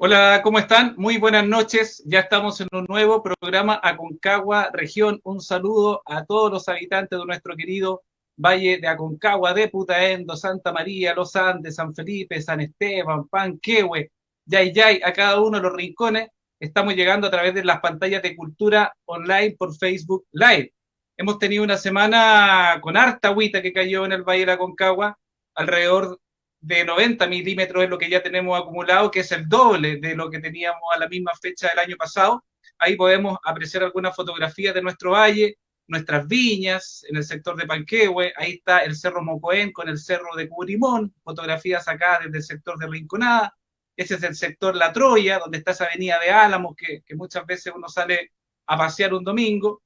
Hola, ¿cómo están? Muy buenas noches. Ya estamos en un nuevo programa Aconcagua Región. Un saludo a todos los habitantes de nuestro querido Valle de Aconcagua, de Putaendo, Santa María, Los Andes, San Felipe, San Esteban, Panquehue, Yayay, a cada uno de los rincones. Estamos llegando a través de las pantallas de Cultura Online por Facebook Live. Hemos tenido una semana con harta agüita que cayó en el Valle de Aconcagua, alrededor de 90 milímetros es lo que ya tenemos acumulado, que es el doble de lo que teníamos a la misma fecha del año pasado. Ahí podemos apreciar algunas fotografías de nuestro valle, nuestras viñas en el sector de Panquehue. Ahí está el Cerro Mocoén con el Cerro de Cubrimón, fotografías acá desde el sector de Rinconada. Ese es el sector La Troya, donde está esa avenida de Álamos que muchas veces uno sale a pasear un domingo.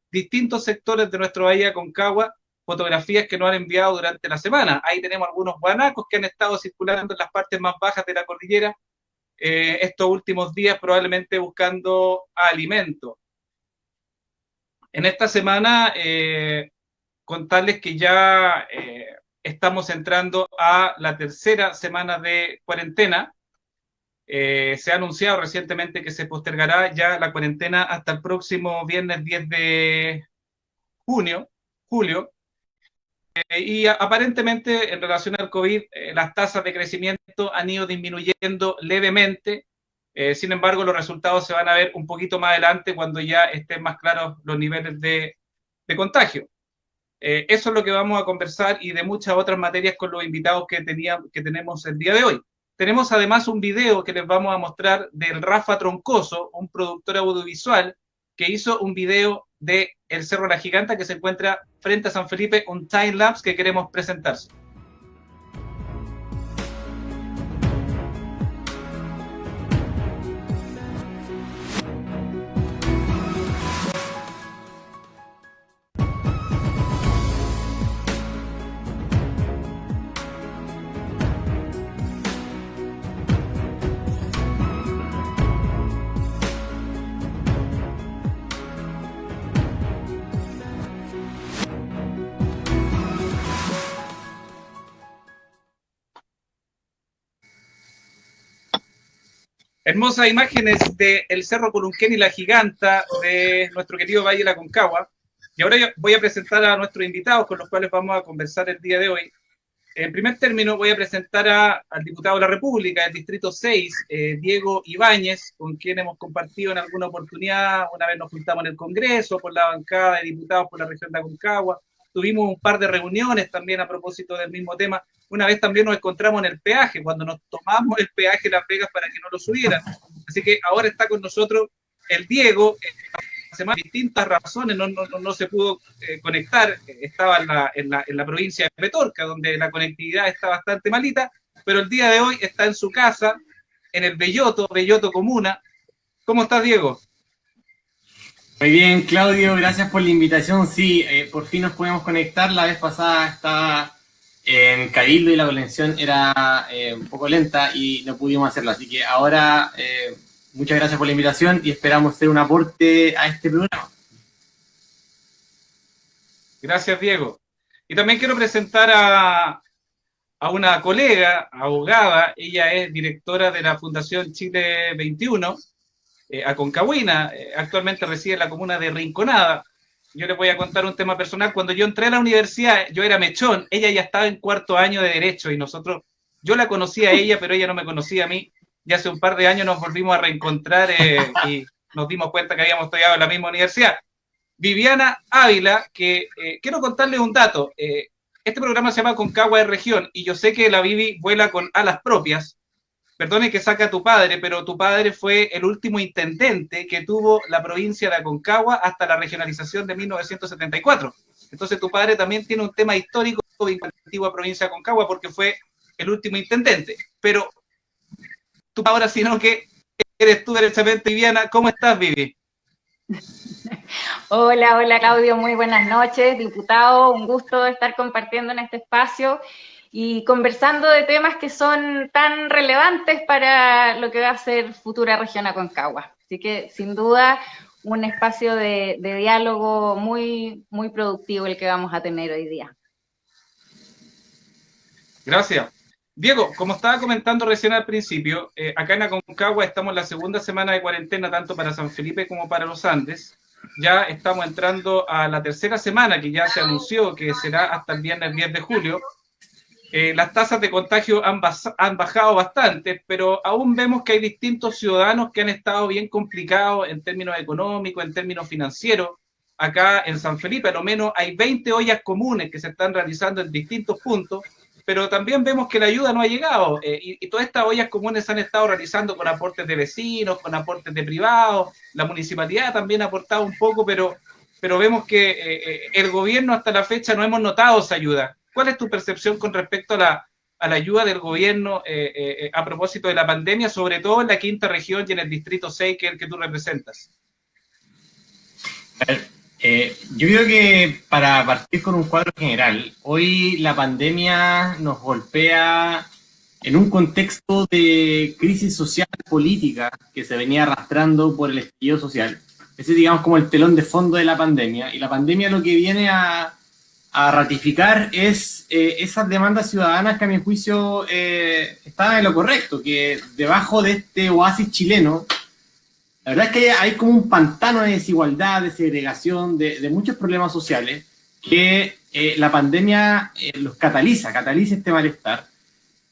Distintos sectores de nuestro valle de Aconcagua, fotografías que nos han enviado durante la semana. Ahí tenemos algunos guanacos que han estado circulando en las partes más bajas de la cordillera estos últimos días, probablemente buscando alimento. En esta semana, contarles que ya estamos entrando a la tercera semana de cuarentena. Se ha anunciado recientemente que se postergará ya la cuarentena hasta el próximo viernes 10 de julio, y aparentemente en relación al COVID, las tasas de crecimiento han ido disminuyendo levemente. Sin embargo, los resultados se van a ver un poquito más adelante cuando ya estén más claros los niveles de contagio. Eso es lo que vamos a conversar y de muchas otras materias con los invitados que tenemos el día de hoy. Tenemos además un video que les vamos a mostrar del Rafa Troncoso, un productor audiovisual que hizo un video de el Cerro La Giganta que se encuentra frente a San Felipe, un time lapse que queremos presentar. Hermosas imágenes del Cerro Colunquén y la Giganta de nuestro querido Valle de la Concagua. Y ahora yo voy a presentar a nuestros invitados con los cuales vamos a conversar el día de hoy. En primer término, voy a presentar al diputado de la República del Distrito 6, Diego Ibáñez, con quien hemos compartido en alguna oportunidad. Una vez nos juntamos en el Congreso por la bancada de diputados por la región de Aconcagua. Tuvimos un par de reuniones también a propósito del mismo tema. Una vez también nos encontramos en el peaje, cuando nos tomamos el peaje Las Vegas para que no lo subieran. Así que ahora está con nosotros el Diego. Por distintas razones no se pudo conectar, estaba en la provincia de Petorca, donde la conectividad está bastante malita, pero el día de hoy está en su casa, en el Belloto Comuna. ¿Cómo estás, Diego? Muy bien, Claudio, gracias por la invitación. Sí, por fin nos podemos conectar. La vez pasada estaba en Cabildo y la conexión era un poco lenta y no pudimos hacerlo. Así que ahora, muchas gracias por la invitación y esperamos hacer un aporte a este programa. Gracias, Diego. Y también quiero presentar a una colega, abogada. Ella es directora de la Fundación Chile 21, Aconcagüina. Actualmente reside en la comuna de Rinconada. Yo les voy a contar un tema personal. Cuando yo entré a la universidad, yo era mechón, ella ya estaba en cuarto año de Derecho y yo la conocía a ella, pero ella no me conocía a mí. Y hace un par de años nos volvimos a reencontrar y nos dimos cuenta que habíamos estudiado en la misma universidad. Viviana Ávila, que quiero contarles un dato. Este programa se llama Concagua de Región y yo sé que la Vivi vuela con alas propias. Perdone que saque a tu padre, pero tu padre fue el último intendente que tuvo la provincia de Aconcagua hasta la regionalización de 1974. Entonces tu padre también tiene un tema histórico de la antigua provincia de Aconcagua porque fue el último intendente. Pero tú ahora, sino que eres tú derechamente, Viviana. ¿Cómo estás, Vivi? Hola Claudio, muy buenas noches, diputado, un gusto estar compartiendo en este espacio y conversando de temas que son tan relevantes para lo que va a ser futura región Aconcagua. Así que sin duda un espacio de diálogo muy productivo el que vamos a tener hoy día. Gracias. Diego, como estaba comentando recién al principio, acá en Aconcagua estamos en la segunda semana de cuarentena, tanto para San Felipe como para los Andes. Ya estamos entrando a la tercera semana, que ya se anunció que será hasta el viernes 10 de julio. Las tasas de contagio han bajado bastante, pero aún vemos que hay distintos ciudadanos que han estado bien complicados en términos económicos, en términos financieros. Acá en San Felipe, a lo menos, hay 20 ollas comunes que se están realizando en distintos puntos, pero también vemos que la ayuda no ha llegado, y todas estas ollas comunes se han estado realizando con aportes de vecinos, con aportes de privados, la municipalidad también ha aportado un poco, pero vemos que el gobierno hasta la fecha no hemos notado esa ayuda. ¿Cuál es tu percepción con respecto a la ayuda del gobierno a propósito de la pandemia, sobre todo en la quinta región y en el distrito 6, que es el que tú representas? Yo creo que para partir con un cuadro general, hoy la pandemia nos golpea en un contexto de crisis social política que se venía arrastrando por el estallido social. Ese, digamos, como el telón de fondo de la pandemia. Y la pandemia lo que viene a ratificar es esas demandas ciudadanas que a mi juicio estaban en lo correcto, que debajo de este oasis chileno, la verdad es que hay como un pantano de desigualdad, de segregación, de muchos problemas sociales, que la pandemia los cataliza este malestar.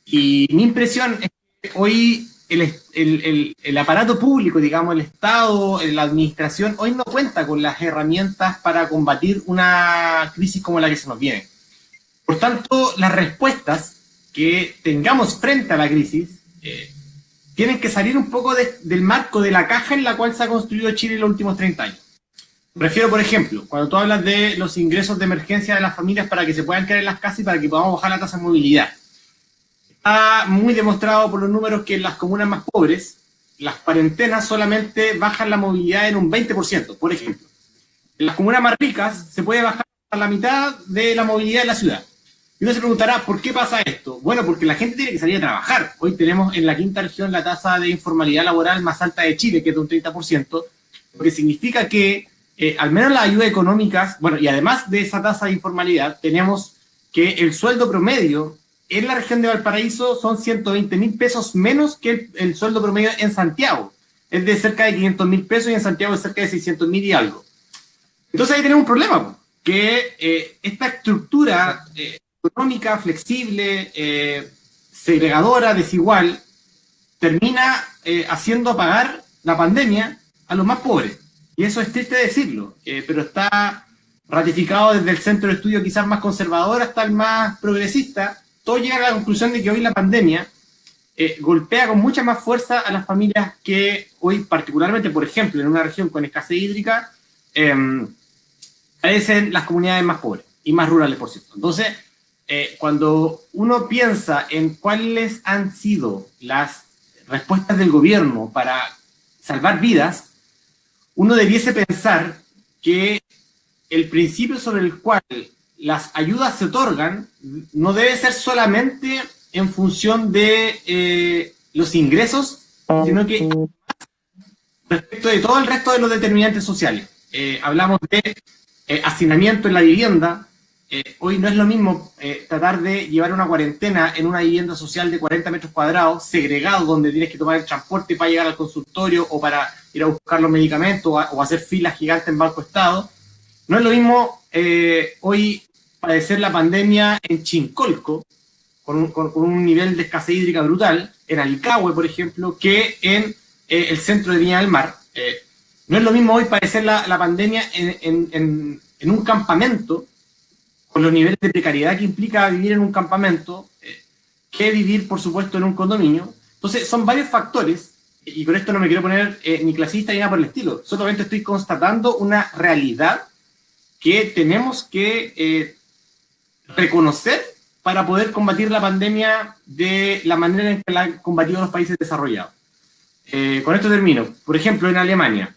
Y mi impresión es que hoy el aparato público, digamos, el Estado, la administración, hoy no cuenta con las herramientas para combatir una crisis como la que se nos viene. Por tanto, las respuestas que tengamos frente a la crisis tienen que salir un poco del marco de la caja en la cual se ha construido Chile en los últimos 30 años. Me refiero, por ejemplo, cuando tú hablas de los ingresos de emergencia de las familias para que se puedan quedar en las casas y para que podamos bajar la tasa de movilidad. Está muy demostrado por los números que en las comunas más pobres, las cuarentenas solamente bajan la movilidad en un 20%, por ejemplo. En las comunas más ricas se puede bajar a la mitad de la movilidad de la ciudad. Y uno se preguntará, ¿por qué pasa esto? Bueno, porque la gente tiene que salir a trabajar. Hoy tenemos en la quinta región la tasa de informalidad laboral más alta de Chile, que es de un 30%, lo que significa que al menos las ayudas económicas, bueno, y además de esa tasa de informalidad, tenemos que el sueldo promedio en la región de Valparaíso son 120.000 pesos menos que el sueldo promedio en Santiago. Es de cerca de 500.000 pesos y en Santiago es cerca de 600.000 y algo. Entonces ahí tenemos un problema, que esta estructura económica, flexible, segregadora, desigual, termina haciendo pagar la pandemia a los más pobres. Y eso es triste decirlo, pero está ratificado desde el centro de estudio quizás más conservador hasta el más progresista. Todo llega a la conclusión de que hoy la pandemia golpea con mucha más fuerza a las familias que hoy, particularmente, por ejemplo, en una región con escasez hídrica, padecen las comunidades más pobres y más rurales, por cierto. Entonces, cuando uno piensa en cuáles han sido las respuestas del gobierno para salvar vidas, uno debiese pensar que el principio sobre el cual las ayudas se otorgan no debe ser solamente en función de los ingresos, sino que respecto de todo el resto de los determinantes sociales. Hablamos de hacinamiento en la vivienda. Hoy no es lo mismo tratar de llevar una cuarentena en una vivienda social de 40 metros cuadrados, segregado, donde tienes que tomar el transporte para llegar al consultorio o para ir a buscar los medicamentos o hacer filas gigantes en Banco Estado. No es lo mismo hoy padecer la pandemia en Chincolco, con un nivel de escasez hídrica brutal, en Alicahue, por ejemplo, que en el centro de Viña del Mar. No es lo mismo hoy padecer la pandemia en un campamento, con los niveles de precariedad que implica vivir en un campamento, que vivir, por supuesto, en un condominio. Entonces, son varios factores, y con esto no me quiero poner ni clasista ni nada por el estilo, solamente estoy constatando una realidad que tenemos que reconocer para poder combatir la pandemia de la manera en que la han combatido los países desarrollados. Con esto termino. Por ejemplo, en Alemania,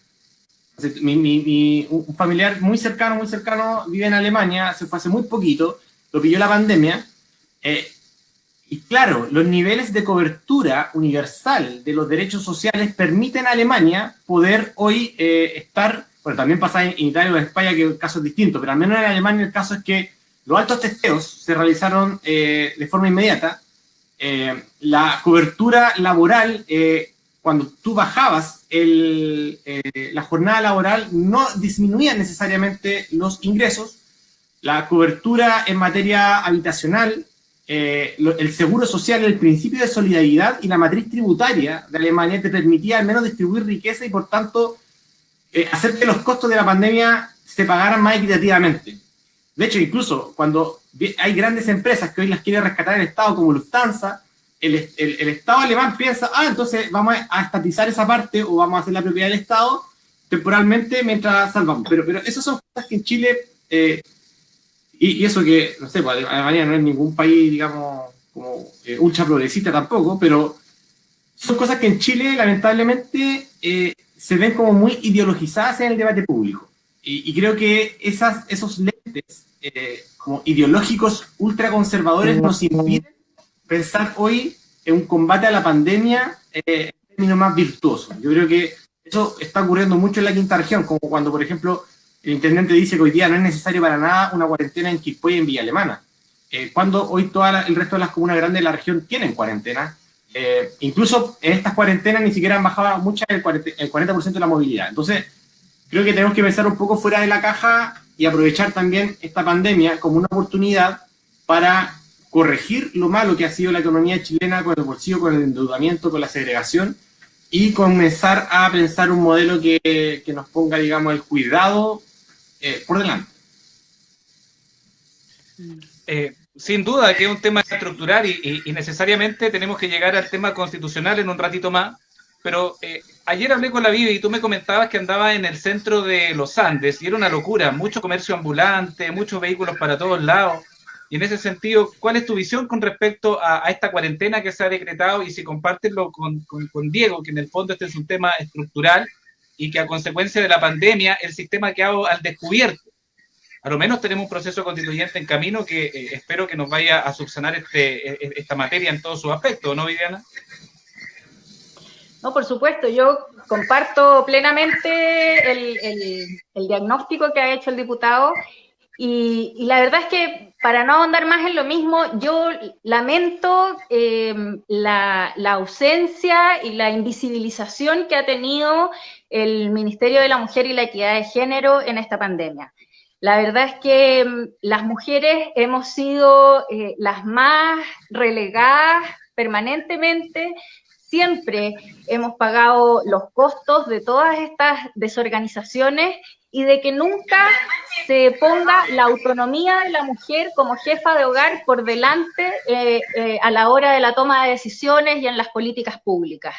un familiar muy cercano vive en Alemania, se fue hace muy poquito, lo pilló la pandemia, y claro, los niveles de cobertura universal de los derechos sociales permiten a Alemania poder hoy estar, bueno, también pasa en Italia o en España, que el caso es distinto, pero al menos en Alemania el caso es que los altos testeos se realizaron de forma inmediata, la cobertura laboral, cuando tú bajabas la jornada laboral, no disminuía necesariamente los ingresos. La cobertura en materia habitacional, el seguro social, el principio de solidaridad y la matriz tributaria de Alemania te permitía al menos distribuir riqueza y, por tanto, hacer que los costos de la pandemia se pagaran más equitativamente. De hecho, incluso cuando hay grandes empresas que hoy las quiere rescatar el Estado, como Lufthansa, el Estado alemán piensa, entonces vamos a estatizar esa parte o vamos a hacer la propiedad del Estado temporalmente mientras salvamos. Pero esas son cosas que en Chile, y eso que, no sé, pues Alemania no es ningún país, digamos, como ultra progresista tampoco, pero son cosas que en Chile, lamentablemente, se ven como muy ideologizadas en el debate público. Y creo que esos lentes como ideológicos ultraconservadores nos impiden pensar hoy en un combate a la pandemia en términos más virtuosos. Yo creo que eso está ocurriendo mucho en la quinta región, como cuando, por ejemplo, el intendente dice que hoy día no es necesario para nada una cuarentena en Quilpué y en Villa Alemana, cuando hoy todo el resto de las comunas grandes de la región tienen cuarentena. Incluso en estas cuarentenas ni siquiera han bajado mucho el 40% de la movilidad. Entonces, creo que tenemos que pensar un poco fuera de la caja y aprovechar también esta pandemia como una oportunidad para corregir lo malo que ha sido la economía chilena con el bolsillo, con el endeudamiento, con la segregación, y comenzar a pensar un modelo que nos ponga, digamos, el cuidado por delante. Sin duda que es un tema estructural y necesariamente tenemos que llegar al tema constitucional en un ratito más, pero ayer hablé con la Vivi y tú me comentabas que andabas en el centro de los Andes y era una locura, mucho comercio ambulante, muchos vehículos para todos lados, y en ese sentido, ¿cuál es tu visión con respecto a esta cuarentena que se ha decretado y si compartenlo con Diego, que en el fondo este es un tema estructural y que a consecuencia de la pandemia el sistema ha quedado al descubierto? A lo menos tenemos un proceso constituyente en camino que espero que nos vaya a subsanar esta materia en todos sus aspectos, ¿no, Viviana? No, por supuesto, yo comparto plenamente el diagnóstico que ha hecho el diputado y la verdad es que para no ahondar más en lo mismo, yo lamento la ausencia y la invisibilización que ha tenido el Ministerio de la Mujer y la Equidad de Género en esta pandemia. La verdad es que las mujeres hemos sido las más relegadas permanentemente. Siempre hemos pagado los costos de todas estas desorganizaciones y de que nunca se ponga la autonomía de la mujer como jefa de hogar por delante a la hora de la toma de decisiones y en las políticas públicas.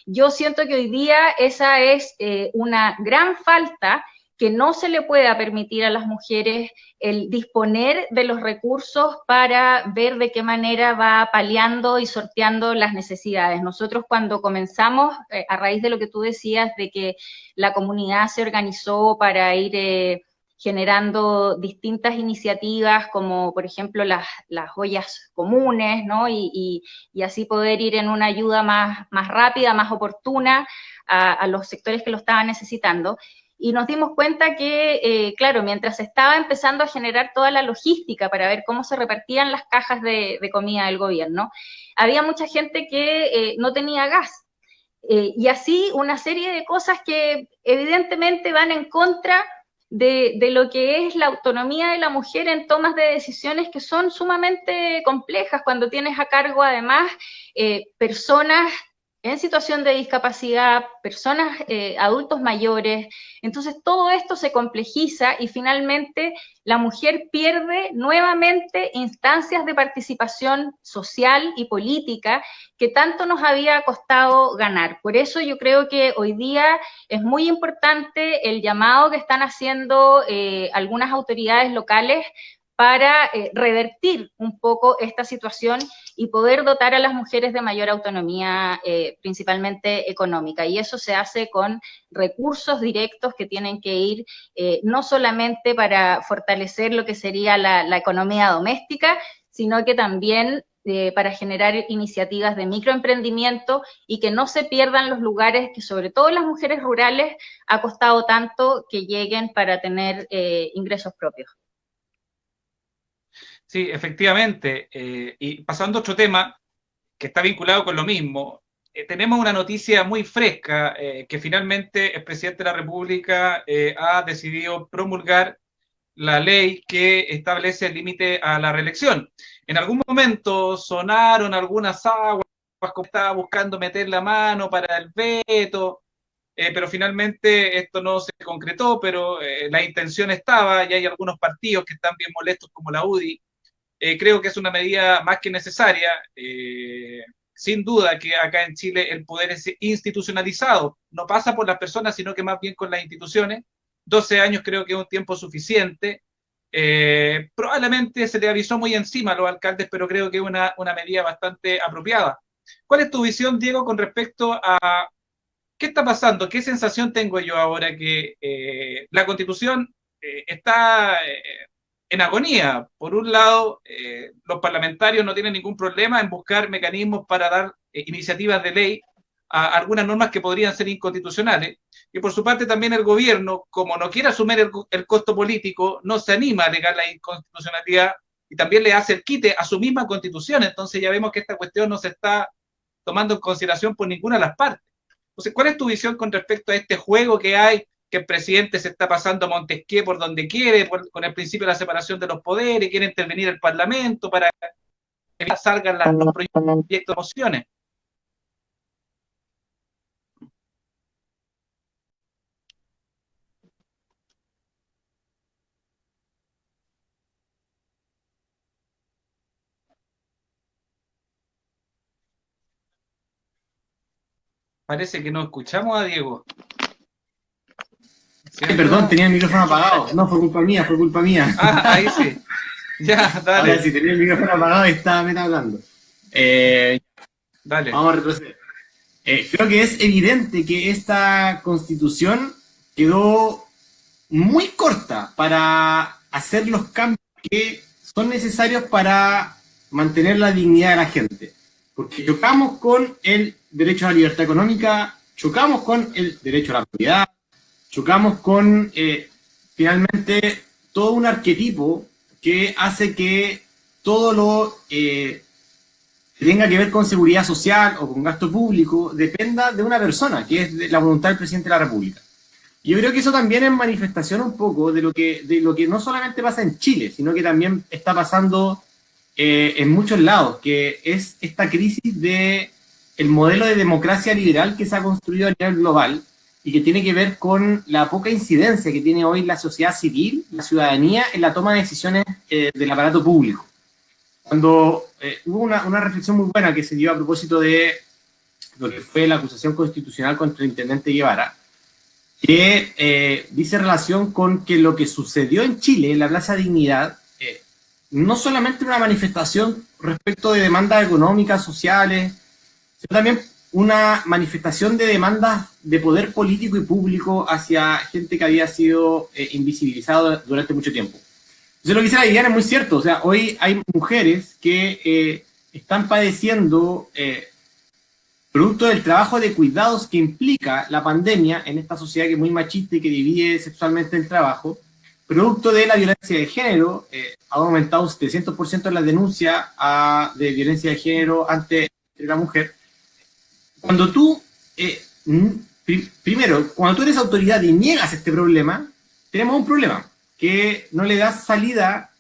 Yo siento que hoy día esa es una gran falta que no se le pueda permitir a las mujeres el disponer de los recursos para ver de qué manera va paliando y sorteando las necesidades. Nosotros cuando comenzamos, a raíz de lo que tú decías, de que la comunidad se organizó para ir generando distintas iniciativas, como por ejemplo las ollas comunes, ¿no? Y así poder ir en una ayuda más rápida, más oportuna a los sectores que lo estaban necesitando. Y nos dimos cuenta que, claro, mientras se estaba empezando a generar toda la logística para ver cómo se repartían las cajas de comida del gobierno, había mucha gente que no tenía gas. Y así una serie de cosas que evidentemente van en contra de lo que es la autonomía de la mujer en tomas de decisiones que son sumamente complejas cuando tienes a cargo además personas en situación de discapacidad, personas, adultos mayores. Entonces todo esto se complejiza y finalmente la mujer pierde nuevamente instancias de participación social y política que tanto nos había costado ganar. Por eso yo creo que hoy día es muy importante el llamado que están haciendo algunas autoridades locales para revertir un poco esta situación y poder dotar a las mujeres de mayor autonomía, principalmente económica. Y eso se hace con recursos directos que tienen que ir no solamente para fortalecer lo que sería la economía doméstica, sino que también para generar iniciativas de microemprendimiento y que no se pierdan los lugares que sobre todo las mujeres rurales ha costado tanto que lleguen para tener ingresos propios. Sí, efectivamente. Y pasando a otro tema, que está vinculado con lo mismo. Tenemos una noticia muy fresca, que finalmente el presidente de la República ha decidido promulgar la ley que establece el límite a la reelección. En algún momento sonaron algunas aguas, como estaba buscando meter la mano para el veto, pero finalmente esto no se concretó, pero la intención estaba, y hay algunos partidos que están bien molestos, como la UDI. Creo que es una medida más que necesaria. Sin duda que acá en Chile el poder es institucionalizado, no pasa por las personas, sino que más bien con las instituciones. 12 años creo que es un tiempo suficiente. Probablemente se le avisó muy encima a los alcaldes, pero creo que es una medida bastante apropiada. ¿Cuál es tu visión, Diego, con respecto a qué está pasando? ¿Qué sensación tengo yo ahora que la Constitución está en agonía? Por un lado, los parlamentarios no tienen ningún problema en buscar mecanismos para dar iniciativas de ley a algunas normas que podrían ser inconstitucionales. Y por su parte también el gobierno, como no quiere asumir el costo político, no se anima a alegar la inconstitucionalidad y también le hace el quite a su misma constitución. Entonces ya vemos que esta cuestión no se está tomando en consideración por ninguna de las partes. Entonces, ¿cuál es tu visión con respecto a este juego que hay, que el presidente se está pasando a Montesquieu por donde quiere, con el principio de la separación de los poderes, quiere intervenir el Parlamento para que salgan los proyectos de mociones? Parece que no escuchamos a Diego. Ay, perdón, tenía el micrófono apagado. No, fue culpa mía, fue culpa mía. Ah, ahí sí. Ya, dale. Ahora sí, tenía el micrófono apagado y estaba meta hablando. Dale. Vamos a retroceder. Creo que es evidente que esta constitución quedó muy corta para hacer los cambios que son necesarios para mantener la dignidad de la gente. Porque chocamos con el derecho a la libertad económica, chocamos con el derecho a la propiedad, chocamos con, finalmente, todo un arquetipo que hace que todo lo que tenga que ver con seguridad social o con gasto público dependa de una persona, que es de la voluntad del presidente de la República. Yo creo que eso también es manifestación un poco de lo que no solamente pasa en Chile, sino que también está pasando en muchos lados, que es esta crisis de el modelo de democracia liberal que se ha construido a nivel global y que tiene que ver con la poca incidencia que tiene hoy la sociedad civil, la ciudadanía, en la toma de decisiones del aparato público. Cuando hubo una reflexión muy buena que se dio a propósito de lo que fue la acusación constitucional contra el intendente Guevara, que dice relación con que lo que sucedió en Chile, en la Plaza Dignidad, no solamente una manifestación respecto de demandas económicas, sociales, sino también una manifestación de demandas de poder político y público hacia gente que había sido invisibilizado durante mucho tiempo. Entonces lo que dice la Viviana es muy cierto, o sea, hoy hay mujeres que están padeciendo producto del trabajo de cuidados que implica la pandemia en esta sociedad que es muy machista y que divide sexualmente el trabajo, producto de la violencia de género, ha aumentado un 700% la denuncia de violencia de género ante la mujer. Cuando tú, primero, cuando tú eres autoridad y niegas este problema, tenemos un problema, que no le das salida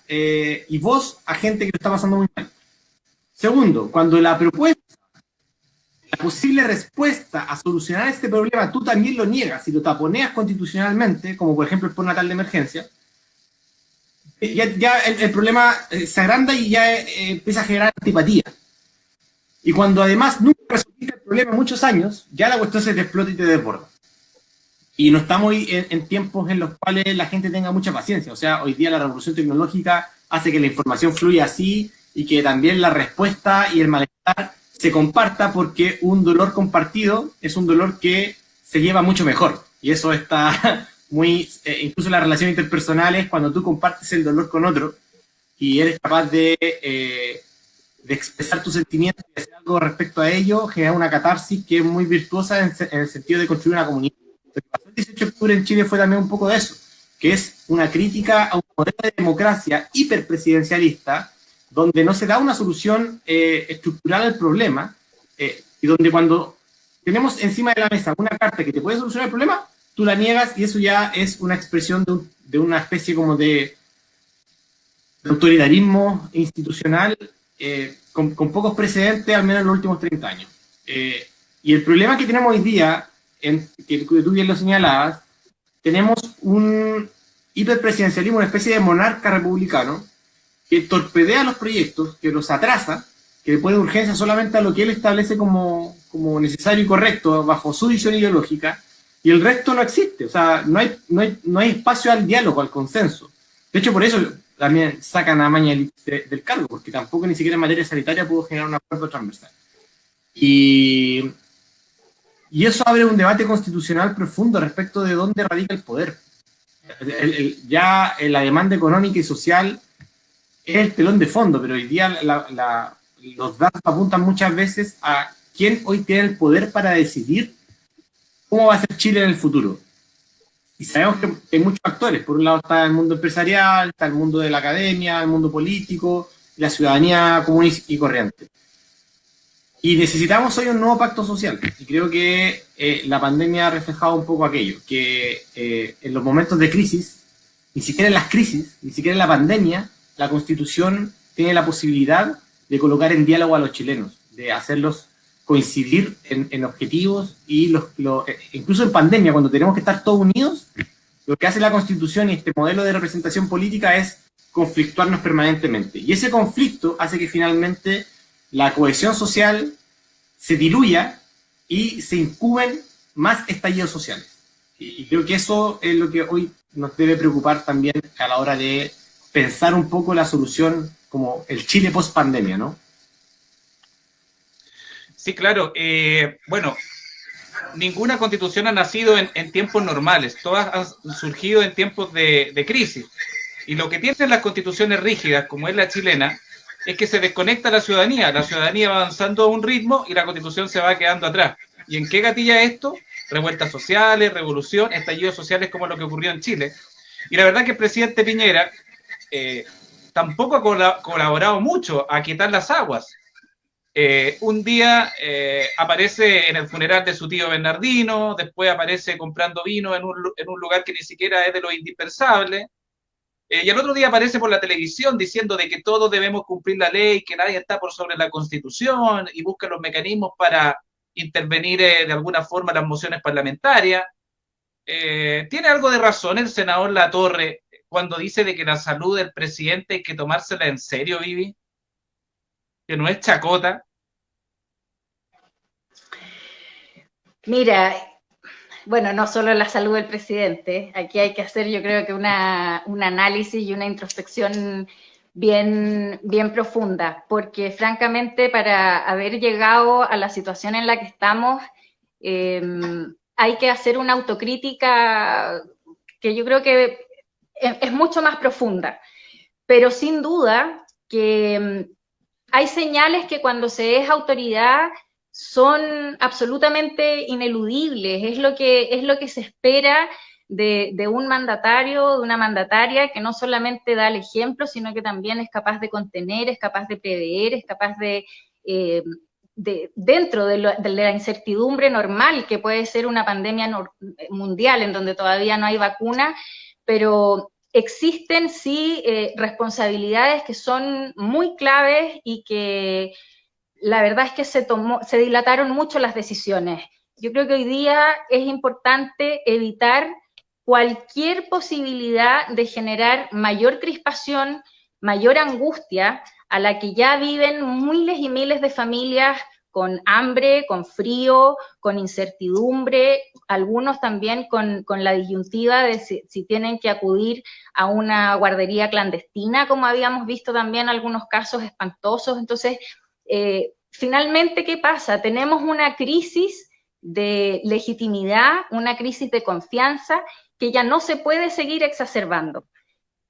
y voz a gente que lo está pasando muy mal. Segundo, cuando la propuesta, la posible respuesta a solucionar este problema, tú también lo niegas y lo taponeas constitucionalmente, como por ejemplo el postnatal de emergencia, ya el problema se agranda y ya empieza a generar antipatía. Y cuando además nunca resolviste el problema en muchos años, ya la cuestión se te explota y te desborda. Y no estamos hoy en tiempos en los cuales la gente tenga mucha paciencia. O sea, hoy día la revolución tecnológica hace que la información fluya así y que también la respuesta y el malestar se comparta, porque un dolor compartido es un dolor que se lleva mucho mejor. Y eso está muy... incluso en las relaciones interpersonales, cuando tú compartes el dolor con otro y eres capaz de expresar tus sentimientos y hacer algo respecto a ello, genera una catarsis que es muy virtuosa en el sentido de construir una comunidad. Lo que pasó el 18 de octubre en Chile fue también un poco de eso, que es una crítica a un modelo de democracia hiperpresidencialista, donde no se da una solución estructural al problema, y donde cuando tenemos encima de la mesa una carta que te puede solucionar el problema, tú la niegas y eso ya es una expresión de una especie como de autoritarismo institucional con pocos precedentes, al menos en los últimos 30 años. Y el problema que tenemos hoy día, que tú bien lo señalabas, tenemos un hiperpresidencialismo, una especie de monarca republicano, que torpedea los proyectos, que los atrasa, que le pone urgencia solamente a lo que él establece como necesario y correcto bajo su visión ideológica, y el resto no existe. O sea, no hay espacio al diálogo, al consenso. De hecho, por eso también sacan a Mañalich del cargo, porque tampoco ni siquiera en materia sanitaria pudo generar un acuerdo transversal. Y eso abre un debate constitucional profundo respecto de dónde radica el poder. Ya la demanda económica y social es el telón de fondo, pero hoy día los datos apuntan muchas veces a quién hoy tiene el poder para decidir cómo va a ser Chile en el futuro. Y sabemos que hay muchos actores. Por un lado está el mundo empresarial, está el mundo de la academia, el mundo político, la ciudadanía común y corriente. Y necesitamos hoy un nuevo pacto social. Y creo que la pandemia ha reflejado un poco aquello, que en los momentos de crisis, ni siquiera en las crisis, ni siquiera en la pandemia, la Constitución tiene la posibilidad de colocar en diálogo a los chilenos, de hacerlos coincidir en objetivos y incluso en pandemia, cuando tenemos que estar todos unidos, lo que hace la Constitución y este modelo de representación política es conflictuarnos permanentemente. Y ese conflicto hace que finalmente la cohesión social se diluya y se incuben más estallidos sociales. Y creo que eso es lo que hoy nos debe preocupar también a la hora de pensar un poco la solución como el Chile post-pandemia, ¿no? Sí, claro. Bueno, ninguna constitución ha nacido en tiempos normales. Todas han surgido en tiempos de crisis. Y lo que tienen las constituciones rígidas, como es la chilena, es que se desconecta la ciudadanía. La ciudadanía va avanzando a un ritmo y la constitución se va quedando atrás. ¿Y en qué gatilla esto? Revueltas sociales, revolución, estallidos sociales como lo que ocurrió en Chile. Y la verdad que el presidente Piñera tampoco ha colaborado mucho a quitar las aguas. Un día aparece en el funeral de su tío Bernardino, después aparece comprando vino en un lugar que ni siquiera es de los indispensables, y el otro día aparece por la televisión diciendo de que todos debemos cumplir la ley, que nadie está por sobre la Constitución, y busca los mecanismos para intervenir de alguna forma en las mociones parlamentarias. Tiene algo de razón el senador Latorre cuando dice de que la salud del presidente hay que tomársela en serio, Vivi, que no es chacota. Mira, bueno, no solo la salud del presidente, aquí hay que hacer yo creo que un análisis y una introspección bien profunda, porque francamente para haber llegado a la situación en la que estamos, hay que hacer una autocrítica que yo creo que es mucho más profunda, pero sin duda que hay señales que cuando se es autoridad son absolutamente ineludibles, es lo que se espera de un mandatario, de una mandataria que no solamente da el ejemplo, sino que también es capaz de contener, es capaz de prever, es capaz de dentro de la incertidumbre normal que puede ser una pandemia mundial en donde todavía no hay vacuna, pero existen sí responsabilidades que son muy claves y que la verdad es que se dilataron mucho las decisiones. Yo creo que hoy día es importante evitar cualquier posibilidad de generar mayor crispación, mayor angustia a la que ya viven miles y miles de familias con hambre, con frío, con incertidumbre, algunos también con la disyuntiva de si tienen que acudir a una guardería clandestina, como habíamos visto también algunos casos espantosos. Entonces, finalmente, ¿qué pasa? Tenemos una crisis de legitimidad, una crisis de confianza que ya no se puede seguir exacerbando.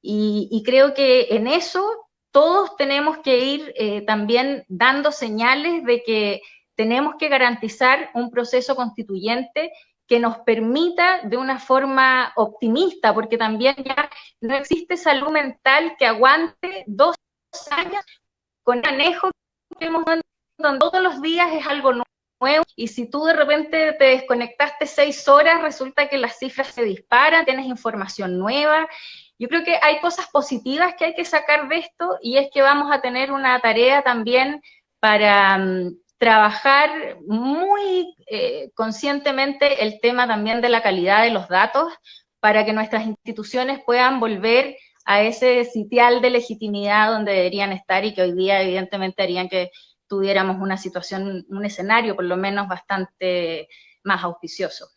Y creo que en eso todos tenemos que ir también dando señales de que tenemos que garantizar un proceso constituyente que nos permita de una forma optimista, porque también ya no existe salud mental que aguante 2 años con el manejo que hemos dado todos los días es algo nuevo, y si tú de repente te desconectaste 6 horas, resulta que las cifras se disparan, tienes información nueva. Yo creo que hay cosas positivas que hay que sacar de esto, y es que vamos a tener una tarea también para trabajar muy conscientemente el tema también de la calidad de los datos, para que nuestras instituciones puedan volver a ese sitial de legitimidad donde deberían estar, y que hoy día evidentemente harían que tuviéramos una situación, un escenario por lo menos bastante más auspicioso.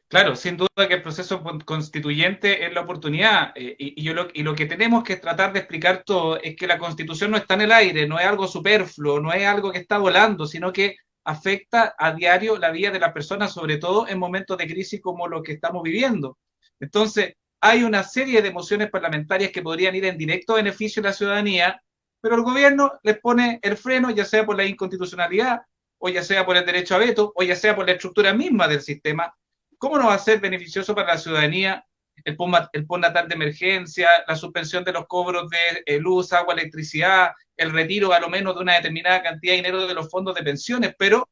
Claro, sin duda que el proceso constituyente es la oportunidad, y lo que tenemos que tratar de explicar todo es que la Constitución no está en el aire, no es algo superfluo, no es algo que está volando, sino que afecta a diario la vida de las personas, sobre todo en momentos de crisis como lo que estamos viviendo. Entonces, hay una serie de emociones parlamentarias que podrían ir en directo beneficio de la ciudadanía, pero el gobierno les pone el freno, ya sea por la inconstitucionalidad, o ya sea por el derecho a veto, o ya sea por la estructura misma del sistema. ¿Cómo no va a ser beneficioso para la ciudadanía el postnatal de emergencia, la suspensión de los cobros de luz, agua, electricidad, el retiro a lo menos de una determinada cantidad de dinero de los fondos de pensiones? Pero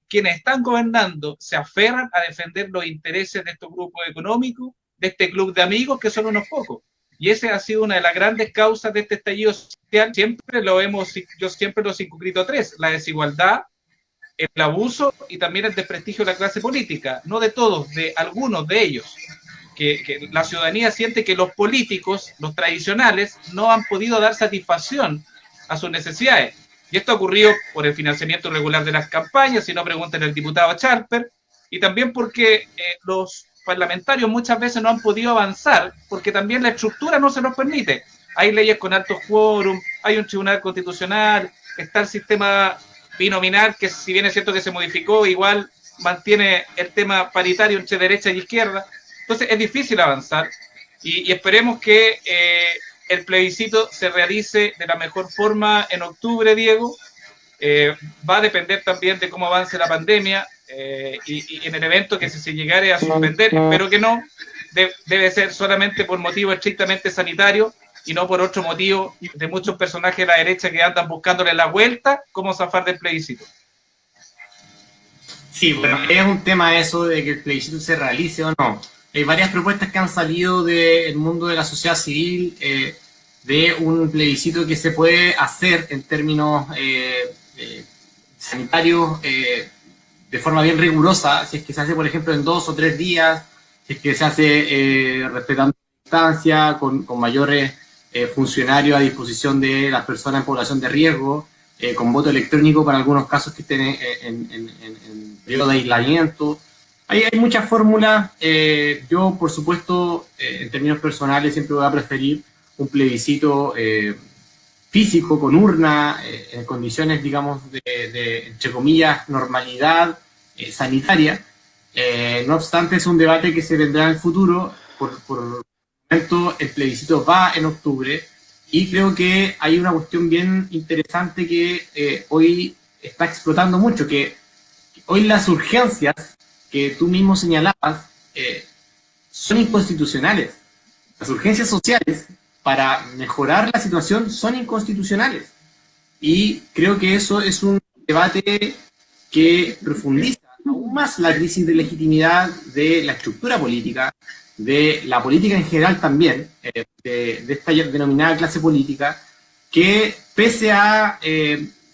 quienes están gobernando se aferran a defender los intereses de estos grupos económicos, de este club de amigos que son unos pocos. Y esa ha sido una de las grandes causas de este estallido social. Yo siempre lo circunscrito a 3: la desigualdad, el abuso y también el desprestigio de la clase política, no de todos, de algunos de ellos, que la ciudadanía siente que los políticos, los tradicionales, no han podido dar satisfacción a sus necesidades. Y esto ha ocurrido por el financiamiento irregular de las campañas, si no pregunten al diputado Charper, y también porque los parlamentarios muchas veces no han podido avanzar, porque también la estructura no se los permite. Hay leyes con altos quórum, hay un tribunal constitucional, está el sistema binominal, que si bien es cierto que se modificó, igual mantiene el tema paritario entre derecha y izquierda. Entonces es difícil avanzar, y esperemos que el plebiscito se realice de la mejor forma en octubre, Diego. Va a depender también de cómo avance la pandemia, y en el evento que si se llegare a suspender, espero que no, debe ser solamente por motivo estrictamente sanitario, y no por otro motivo de muchos personajes de la derecha que andan buscándole la vuelta cómo zafar del plebiscito. Sí, bueno, es un tema eso de que el plebiscito se realice o no. Hay varias propuestas que han salido del mundo de la sociedad civil, de un plebiscito que se puede hacer en términos sanitarios de forma bien rigurosa, si es que se hace, por ejemplo, en 2 o 3 días, si es que se hace respetando la distancia, con mayores funcionarios a disposición de las personas en población de riesgo, con voto electrónico para algunos casos que estén en periodo de aislamiento. Hay muchas fórmulas. Yo, por supuesto, en términos personales, siempre voy a preferir un plebiscito físico, con urna, en condiciones, digamos, de entre comillas, normalidad sanitaria. No obstante, es un debate que se vendrá en el futuro. Por momento, el plebiscito va en octubre, y creo que hay una cuestión bien interesante que hoy está explotando mucho, que hoy las urgencias que tú mismo señalabas son inconstitucionales. Las urgencias sociales para mejorar la situación son inconstitucionales, y creo que eso es un debate que profundiza aún más la crisis de legitimidad de la estructura política, de la política en general también, de esta denominada clase política, que pese a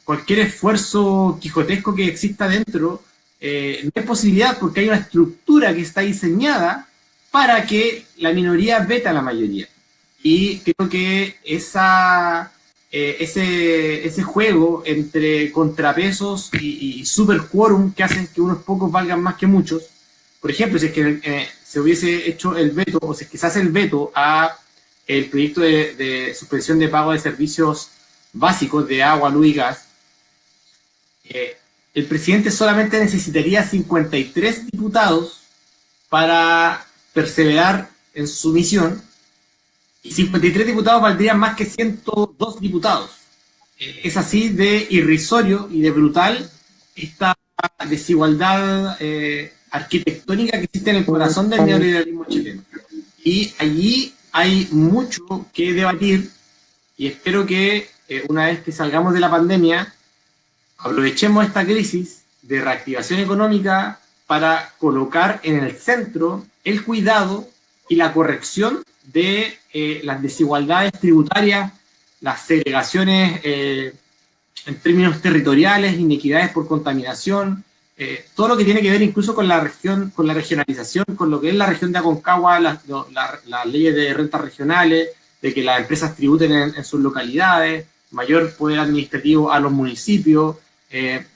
cualquier esfuerzo quijotesco que exista dentro, no hay posibilidad, porque hay una estructura que está diseñada para que la minoría vete a la mayoría. Y creo que ese juego entre contrapesos y super quórum que hacen que unos pocos valgan más que muchos. Por ejemplo, si es que se hubiese hecho el veto, o si es que se hace el veto a el proyecto de suspensión de pago de servicios básicos de agua, luz y gas, el presidente solamente necesitaría 53 diputados para perseverar en su misión, y 53 diputados valdrían más que 102 diputados. Es así de irrisorio y de brutal esta desigualdad arquitectónica que existe en el corazón del neoliberalismo chileno. Y allí hay mucho que debatir, y espero que una vez que salgamos de la pandemia, aprovechemos esta crisis de reactivación económica para colocar en el centro el cuidado y la corrección de las desigualdades tributarias, las segregaciones en términos territoriales, inequidades por contaminación, todo lo que tiene que ver incluso con la región, con la regionalización, con lo que es la región de Aconcagua, las leyes de rentas regionales, de que las empresas tributen en sus localidades, mayor poder administrativo a los municipios.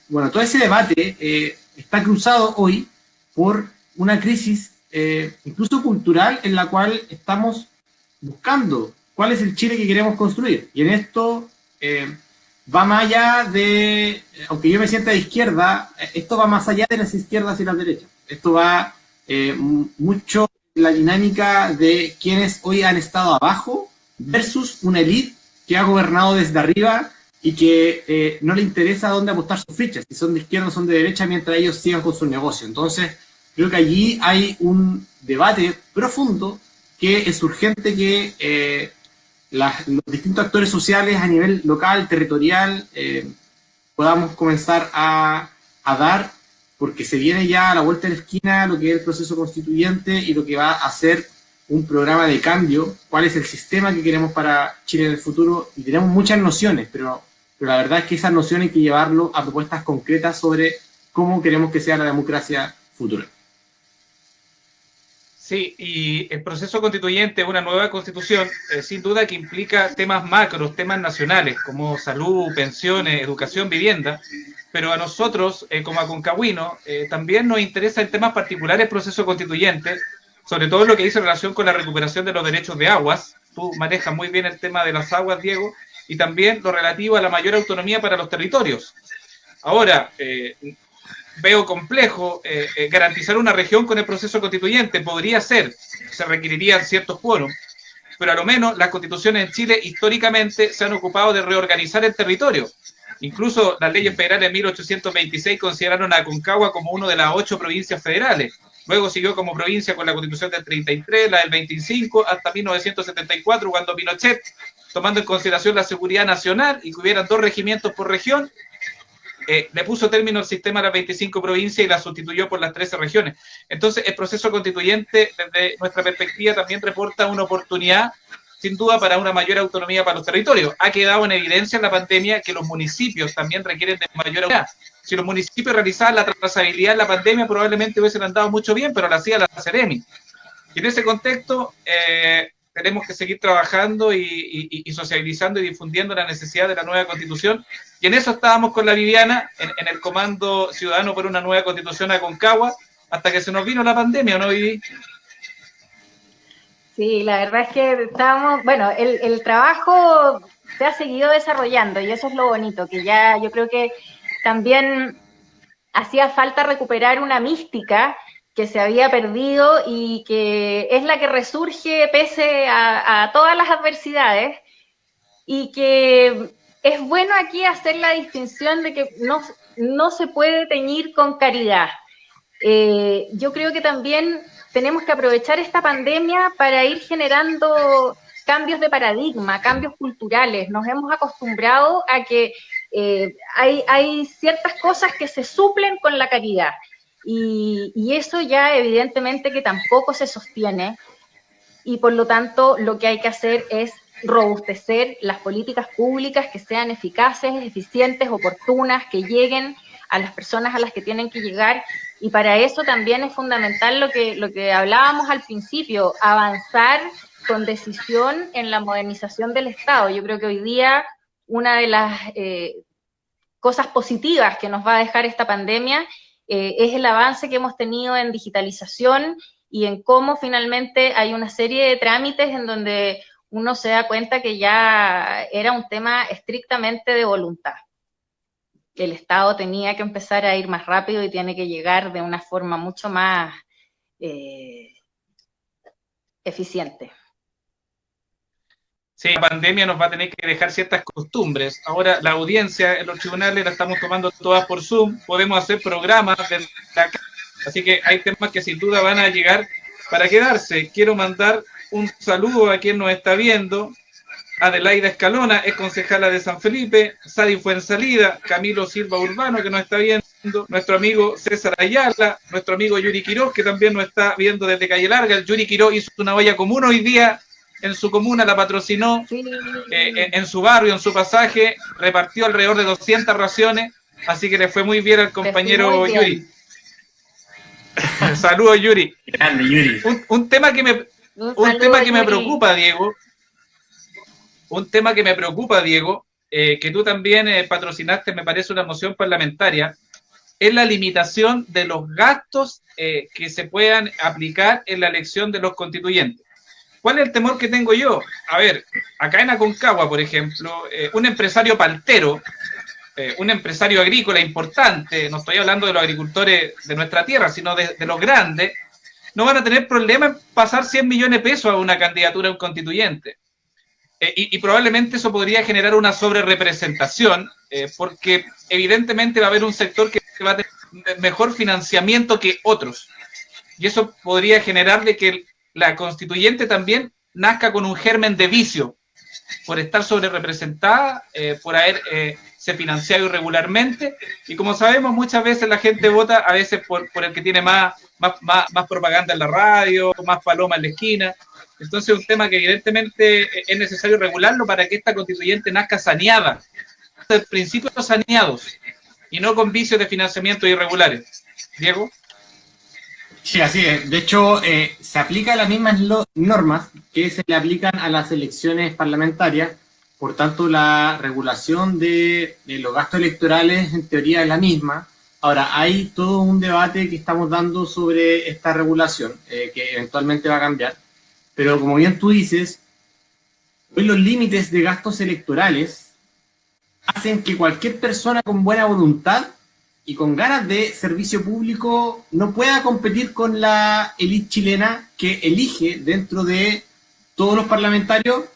Bueno, todo ese debate está cruzado hoy por una crisis incluso cultural en la cual estamos buscando cuál es el Chile que queremos construir. Y en esto va más allá de, aunque yo me sienta de izquierda, esto va más allá de las izquierdas y las derechas. Esto va mucho en la dinámica de quienes hoy han estado abajo versus una élite que ha gobernado desde arriba y que no le interesa dónde apostar sus fichas, si son de izquierda o son de derecha, mientras ellos sigan con su negocio. Entonces, creo que allí hay un debate profundo que es urgente que los distintos actores sociales a nivel local, territorial, podamos comenzar a dar, porque se viene ya a la vuelta de la esquina lo que es el proceso constituyente y lo que va a ser un programa de cambio, cuál es el sistema que queremos para Chile en el futuro, y tenemos muchas nociones, pero la verdad es que esas nociones hay que llevarlo a propuestas concretas sobre cómo queremos que sea la democracia futura. Sí, y el proceso constituyente, una nueva constitución, sin duda que implica temas macros, temas nacionales, como salud, pensiones, educación, vivienda, pero a nosotros, como aconcagüinos, también nos interesa en temas particulares el proceso constituyente, sobre todo lo que dice en relación con la recuperación de los derechos de aguas. Tú manejas muy bien el tema de las aguas, Diego, y también lo relativo a la mayor autonomía para los territorios. Ahora, veo complejo garantizar una región con el proceso constituyente. Podría ser, se requerirían ciertos quórum, pero a lo menos las constituciones en Chile históricamente se han ocupado de reorganizar el territorio. Incluso las leyes federales en 1826 consideraron a Aconcagua como una de las 8 provincias federales. Luego siguió como provincia con la Constitución del 33, la del 25, hasta 1974, cuando Pinochet, tomando en consideración la seguridad nacional y que hubieran 2 regimientos por región, le puso término al sistema de las 25 provincias y la sustituyó por las 13 regiones. Entonces, el proceso constituyente, desde nuestra perspectiva, también reporta una oportunidad, sin duda, para una mayor autonomía para los territorios. Ha quedado en evidencia en la pandemia que los municipios también requieren de mayor autonomía. Si los municipios realizaban la trazabilidad en la pandemia, probablemente hubiesen andado mucho bien, pero la hacía la Seremi. Y en ese contexto, tenemos que seguir trabajando y socializando y difundiendo la necesidad de la nueva Constitución. Y en eso estábamos con la Viviana, en el Comando Ciudadano por una Nueva Constitución Aconcagua, hasta que se nos vino la pandemia, ¿o no, Vivi? Sí, la verdad es que estábamos, bueno, el trabajo se ha seguido desarrollando y eso es lo bonito, que ya yo creo que también hacía falta recuperar una mística que se había perdido y que es la que resurge pese a todas las adversidades, y que es bueno aquí hacer la distinción de que no se puede teñir con caridad. Yo creo que también tenemos que aprovechar esta pandemia para ir generando cambios de paradigma, cambios culturales. Nos hemos acostumbrado a que hay ciertas cosas que se suplen con la caridad. Y eso ya evidentemente que tampoco se sostiene, y por lo tanto lo que hay que hacer es robustecer las políticas públicas que sean eficaces, eficientes, oportunas, que lleguen a las personas a las que tienen que llegar, y para eso también es fundamental lo que hablábamos al principio, avanzar con decisión en la modernización del Estado. Yo creo que hoy día una de las cosas positivas que nos va a dejar esta pandemia es el avance que hemos tenido en digitalización y en cómo finalmente hay una serie de trámites en donde uno se da cuenta que ya era un tema estrictamente de voluntad. El Estado tenía que empezar a ir más rápido y tiene que llegar de una forma mucho más eficiente. Sí, la pandemia nos va a tener que dejar ciertas costumbres. Ahora, la audiencia en los tribunales la estamos tomando todas por Zoom, podemos hacer programas desde acá, así que hay temas que sin duda van a llegar para quedarse. Quiero mandar un saludo a quien nos está viendo, Adelaida Escalona es concejala de San Felipe, Sadi Fuensalida, Camilo Silva Urbano, que nos está viendo, nuestro amigo César Ayala, nuestro amigo Yuri Quiroz, que también nos está viendo desde Calle Larga. El Yuri Quiroz hizo una olla común hoy día en su comuna, la patrocinó, en su barrio, en su pasaje, repartió alrededor de 200 raciones, así que le fue muy bien al compañero Yuri. Saludos, Yuri. Grande, Yuri. Un tema que me preocupa, Diego. Un tema que me preocupa, Diego, que tú también patrocinaste, me parece, una moción parlamentaria, es la limitación de los gastos que se puedan aplicar en la elección de los constituyentes. ¿Cuál es el temor que tengo yo? A ver, acá en Aconcagua, por ejemplo, un empresario paltero, un empresario agrícola importante, no estoy hablando de los agricultores de nuestra tierra, sino de los grandes, no van a tener problema en pasar 100 millones de pesos a una candidatura a un constituyente. Y probablemente eso podría generar una sobrerepresentación, porque evidentemente va a haber un sector que va a tener mejor financiamiento que otros. Y eso podría generar de que la constituyente también nazca con un germen de vicio, por estar sobrerepresentada, por haberse financiado irregularmente. Y como sabemos, muchas veces la gente vota a veces por el que tiene más propaganda en la radio, más paloma en la esquina. Entonces es un tema que evidentemente es necesario regularlo para que esta constituyente nazca saneada, de principios saneados, y no con vicios de financiamiento irregulares. Diego. Sí, así es. De hecho, se aplican las mismas normas que se le aplican a las elecciones parlamentarias. Por tanto, la regulación de los gastos electorales en teoría es la misma. Ahora, hay todo un debate que estamos dando sobre esta regulación, que eventualmente va a cambiar. Pero como bien tú dices, hoy los límites de gastos electorales hacen que cualquier persona con buena voluntad y con ganas de servicio público no pueda competir con la élite chilena que elige dentro de todos los parlamentarios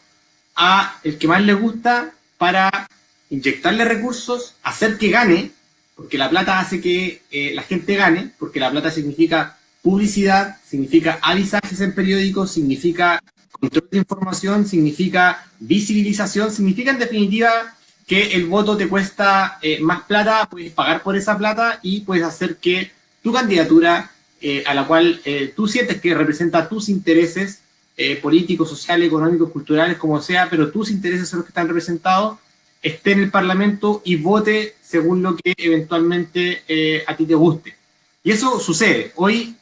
a el que más le gusta para inyectarle recursos, hacer que gane, porque la plata hace que la gente gane, porque la plata significa publicidad, significa avisajes en periódicos, significa control de información, significa visibilización, significa en definitiva que el voto te cuesta más plata, puedes pagar por esa plata y puedes hacer que tu candidatura, a la cual tú sientes que representa tus intereses políticos, sociales, económicos, culturales, como sea, pero tus intereses son los que están representados, esté en el Parlamento y vote según lo que eventualmente a ti te guste. Y eso sucede. Hoy,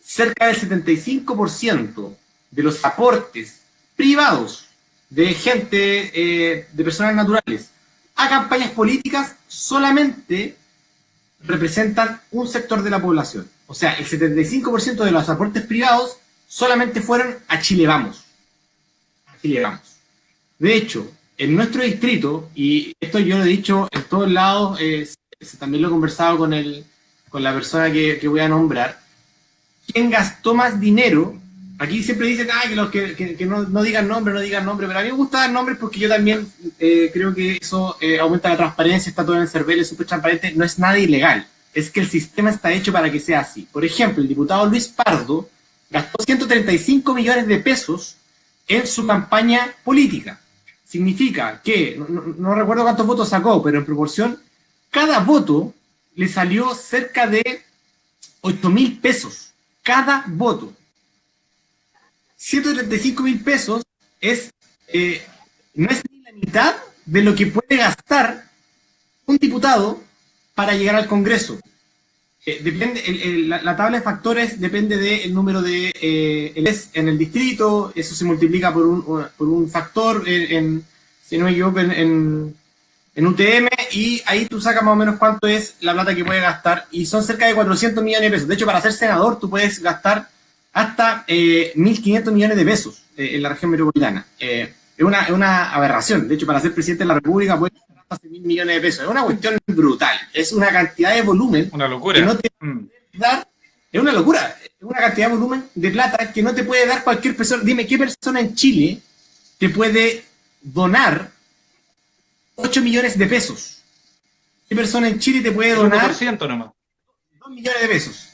cerca del 75% de los aportes privados de gente, de personas naturales, a campañas políticas solamente representan un sector de la población. O sea, el 75% de los aportes privados solamente fueron a Chile Vamos. A Chile Vamos. De hecho, en nuestro distrito, y esto yo lo he dicho en todos lados, también lo he conversado con la persona que voy a nombrar, quien gastó más dinero, aquí siempre dicen que no digan nombre, pero a mí me gusta dar nombres porque yo también creo que eso aumenta la transparencia, está todo en el CERVEL, es súper transparente, no es nada ilegal, es que el sistema está hecho para que sea así. Por ejemplo, el diputado Luis Pardo gastó 135 millones de pesos en su campaña política. Significa que, no recuerdo cuántos votos sacó, pero en proporción, cada voto le salió cerca de 8.000 pesos. Cada voto. 135.000 pesos no es ni la mitad de lo que puede gastar un diputado para llegar al Congreso. La tabla de factores depende del número de en el distrito, eso se multiplica por un factor, si no me equivoco, en UTM, y ahí tú sacas más o menos cuánto es la plata que puede gastar, y son cerca de 400 millones de pesos. De hecho, para ser senador tú puedes gastar hasta 1.500 millones de pesos en la región metropolitana. Es una aberración. De hecho, para ser presidente de la República puedes gastar hasta 1.000 millones de pesos. Es una cuestión brutal. Es una cantidad de volumen. Una locura. Que no te puede dar. Es una locura. Es una cantidad de volumen de plata que no te puede dar cualquier persona. Dime, ¿qué persona en Chile te puede donar 8 millones de pesos? ¿Qué persona en Chile te puede donar 1% nomás. 2 millones de pesos?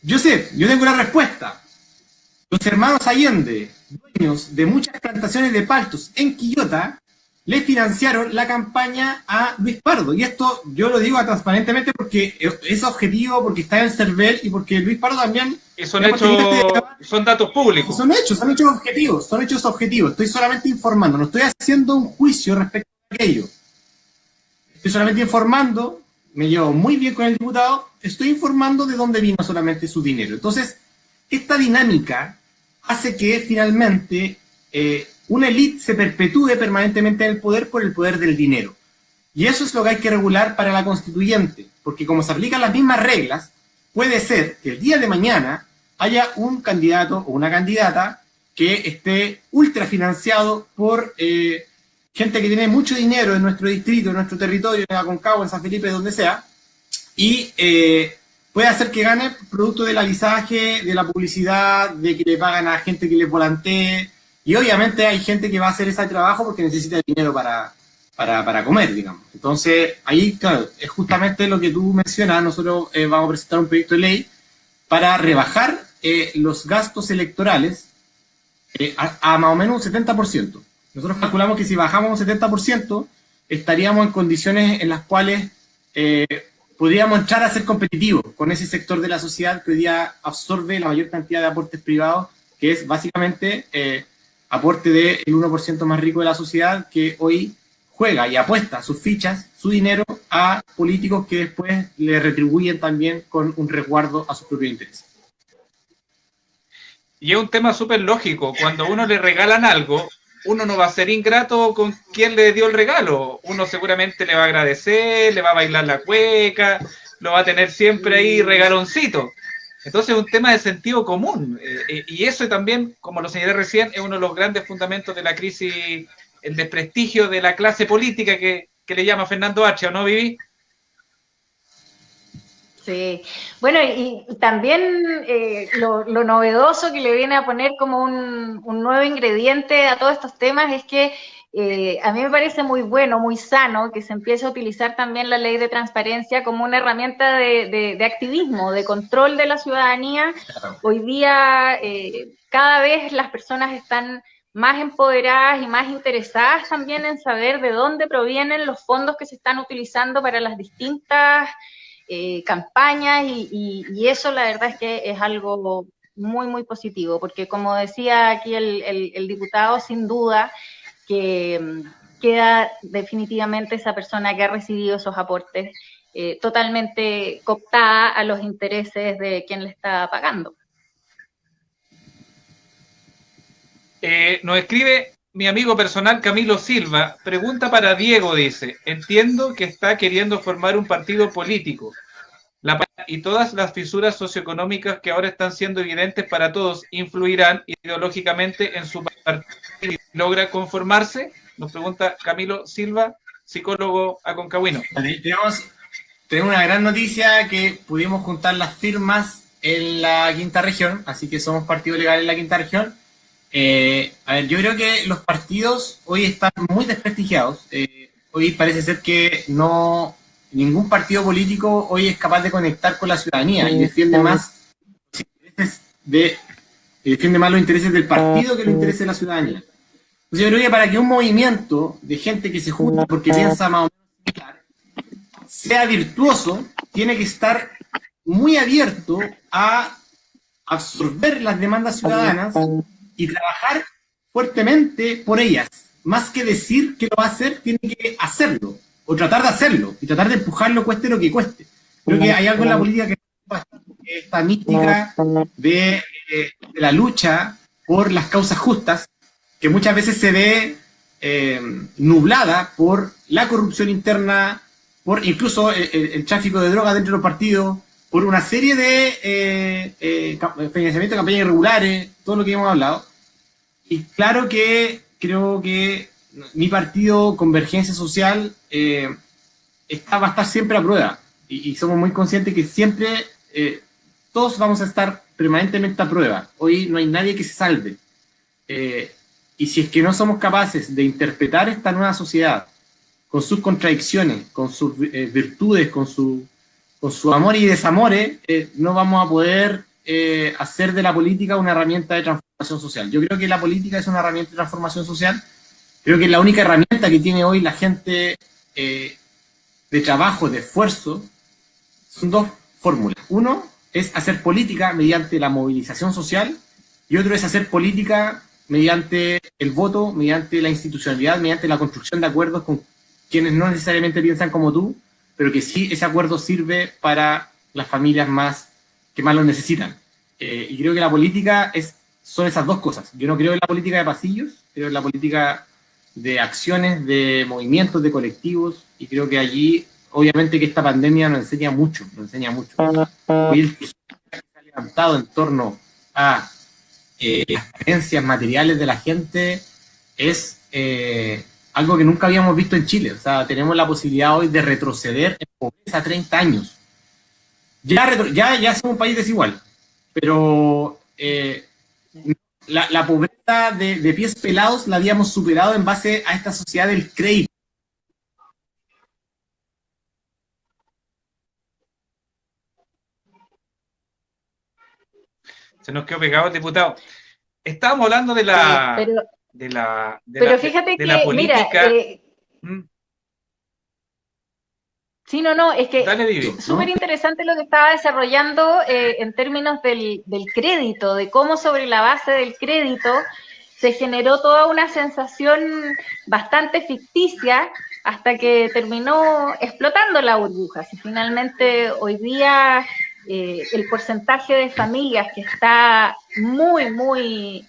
Yo sé, yo tengo una respuesta. Los hermanos Allende, dueños de muchas plantaciones de paltos en Quillota, le financiaron la campaña a Luis Pardo. Y esto yo lo digo transparentemente porque es objetivo, porque está en el CERVEL y porque Luis Pardo también... Y son datos públicos. Son hechos objetivos. Estoy solamente informando, no estoy haciendo un juicio respecto a aquello. Estoy solamente informando, me llevo muy bien con el diputado, estoy informando de dónde vino solamente su dinero. Entonces, esta dinámica hace que finalmente una élite se perpetúe permanentemente en el poder por el poder del dinero. Y eso es lo que hay que regular para la constituyente, porque como se aplican las mismas reglas, puede ser que el día de mañana haya un candidato o una candidata que esté ultra financiado por gente que tiene mucho dinero en nuestro distrito, en nuestro territorio, en Aconcagua, en San Felipe, donde sea, y puede hacer que gane producto del alisaje, de la publicidad, de que le pagan a gente que les volantee, y obviamente hay gente que va a hacer ese trabajo porque necesita dinero para comer, digamos. Entonces, ahí, claro, es justamente lo que tú mencionas. Nosotros vamos a presentar un proyecto de ley para rebajar los gastos electorales a más o menos un 70%. Nosotros calculamos que si bajamos un 70%, estaríamos en condiciones en las cuales podríamos entrar a ser competitivos con ese sector de la sociedad que hoy día absorbe la mayor cantidad de aportes privados, que es básicamente aporte del 1% más rico de la sociedad, que hoy juega y apuesta sus fichas, su dinero, a políticos que después le retribuyen también con un resguardo a sus propios intereses. Y es un tema súper lógico. Cuando a uno le regalan algo, uno no va a ser ingrato con quien le dio el regalo. Uno seguramente le va a agradecer, le va a bailar la cueca, lo va a tener siempre ahí regaloncito. Entonces es un tema de sentido común. Y eso también, como lo señalé recién, es uno de los grandes fundamentos de la crisis, el desprestigio de la clase política que le llama Fernando H., ¿o no, Vivi? Sí, bueno, y también lo novedoso que le viene a poner como un nuevo ingrediente a todos estos temas es que a mí me parece muy bueno, muy sano que se empiece a utilizar también la ley de transparencia como una herramienta de activismo, de control de la ciudadanía. Hoy día cada vez las personas están más empoderadas y más interesadas también en saber de dónde provienen los fondos que se están utilizando para las distintas campañas y eso la verdad es que es algo muy, muy positivo, porque como decía aquí el diputado, sin duda que queda definitivamente esa persona que ha recibido esos aportes totalmente cooptada a los intereses de quien le está pagando. Nos escribe mi amigo personal Camilo Silva, pregunta para Diego, dice, entiendo que está queriendo formar un partido político y todas las fisuras socioeconómicas que ahora están siendo evidentes para todos influirán ideológicamente en su partido y logra conformarse, nos pregunta Camilo Silva, psicólogo aconcagüino. Tenemos una gran noticia que pudimos juntar las firmas en la quinta región, así que somos partido legal en la quinta región. A ver, yo creo que los partidos hoy están muy desprestigiados. Hoy parece ser que ningún partido político hoy es capaz de conectar con la ciudadanía y defiende más los intereses del partido que los intereses de la ciudadanía. Entonces yo creo que para que un movimiento de gente que se junta porque piensa más o menos similar sea virtuoso, tiene que estar muy abierto a absorber las demandas ciudadanas y trabajar fuertemente por ellas. Más que decir que lo va a hacer, tiene que hacerlo, o tratar de hacerlo, y tratar de empujarlo cueste lo que cueste. Creo que hay algo en la política que esta mística de la lucha por las causas justas, que muchas veces se ve nublada por la corrupción interna, por incluso el tráfico de drogas dentro de los partidos, por una serie de financiamiento de campañas irregulares, todo lo que hemos hablado. Y claro que creo que mi partido, Convergencia Social, va a estar siempre a prueba. Y somos muy conscientes que siempre todos vamos a estar permanentemente a prueba. Hoy no hay nadie que se salve. Y si es que no somos capaces de interpretar esta nueva sociedad con sus contradicciones, con sus virtudes, con su amor y desamores, no vamos a poder hacer de la política una herramienta de transformación social. Yo creo que la política es una herramienta de transformación social. Creo que la única herramienta que tiene hoy la gente de trabajo, de esfuerzo, son dos fórmulas. Uno es hacer política mediante la movilización social y otro es hacer política mediante el voto, mediante la institucionalidad, mediante la construcción de acuerdos con quienes no necesariamente piensan como tú, pero que sí ese acuerdo sirve para las familias que más lo necesitan. Y creo que la política son esas dos cosas. Yo no creo en la política de pasillos, creo en la política de acciones, de movimientos, de colectivos, y creo que allí, obviamente que esta pandemia nos enseña mucho. Hoy el que se ha levantado en torno a las creencias materiales de la gente es algo que nunca habíamos visto en Chile. O sea, tenemos la posibilidad hoy de retroceder en pobreza 30 años. Ya somos un país desigual, pero la pobreza de pies pelados la habíamos superado en base a esta sociedad del crédito. Se nos quedó pegado el diputado. Estábamos hablando de la, Sí, de pero fíjate de que, la política. mira, sí, no, es que Dale, Vivi. súper interesante lo que estaba desarrollando en términos del crédito, de cómo sobre la base del crédito se generó toda una sensación bastante ficticia hasta que terminó explotando la burbuja. Si finalmente hoy día el porcentaje de familias que está muy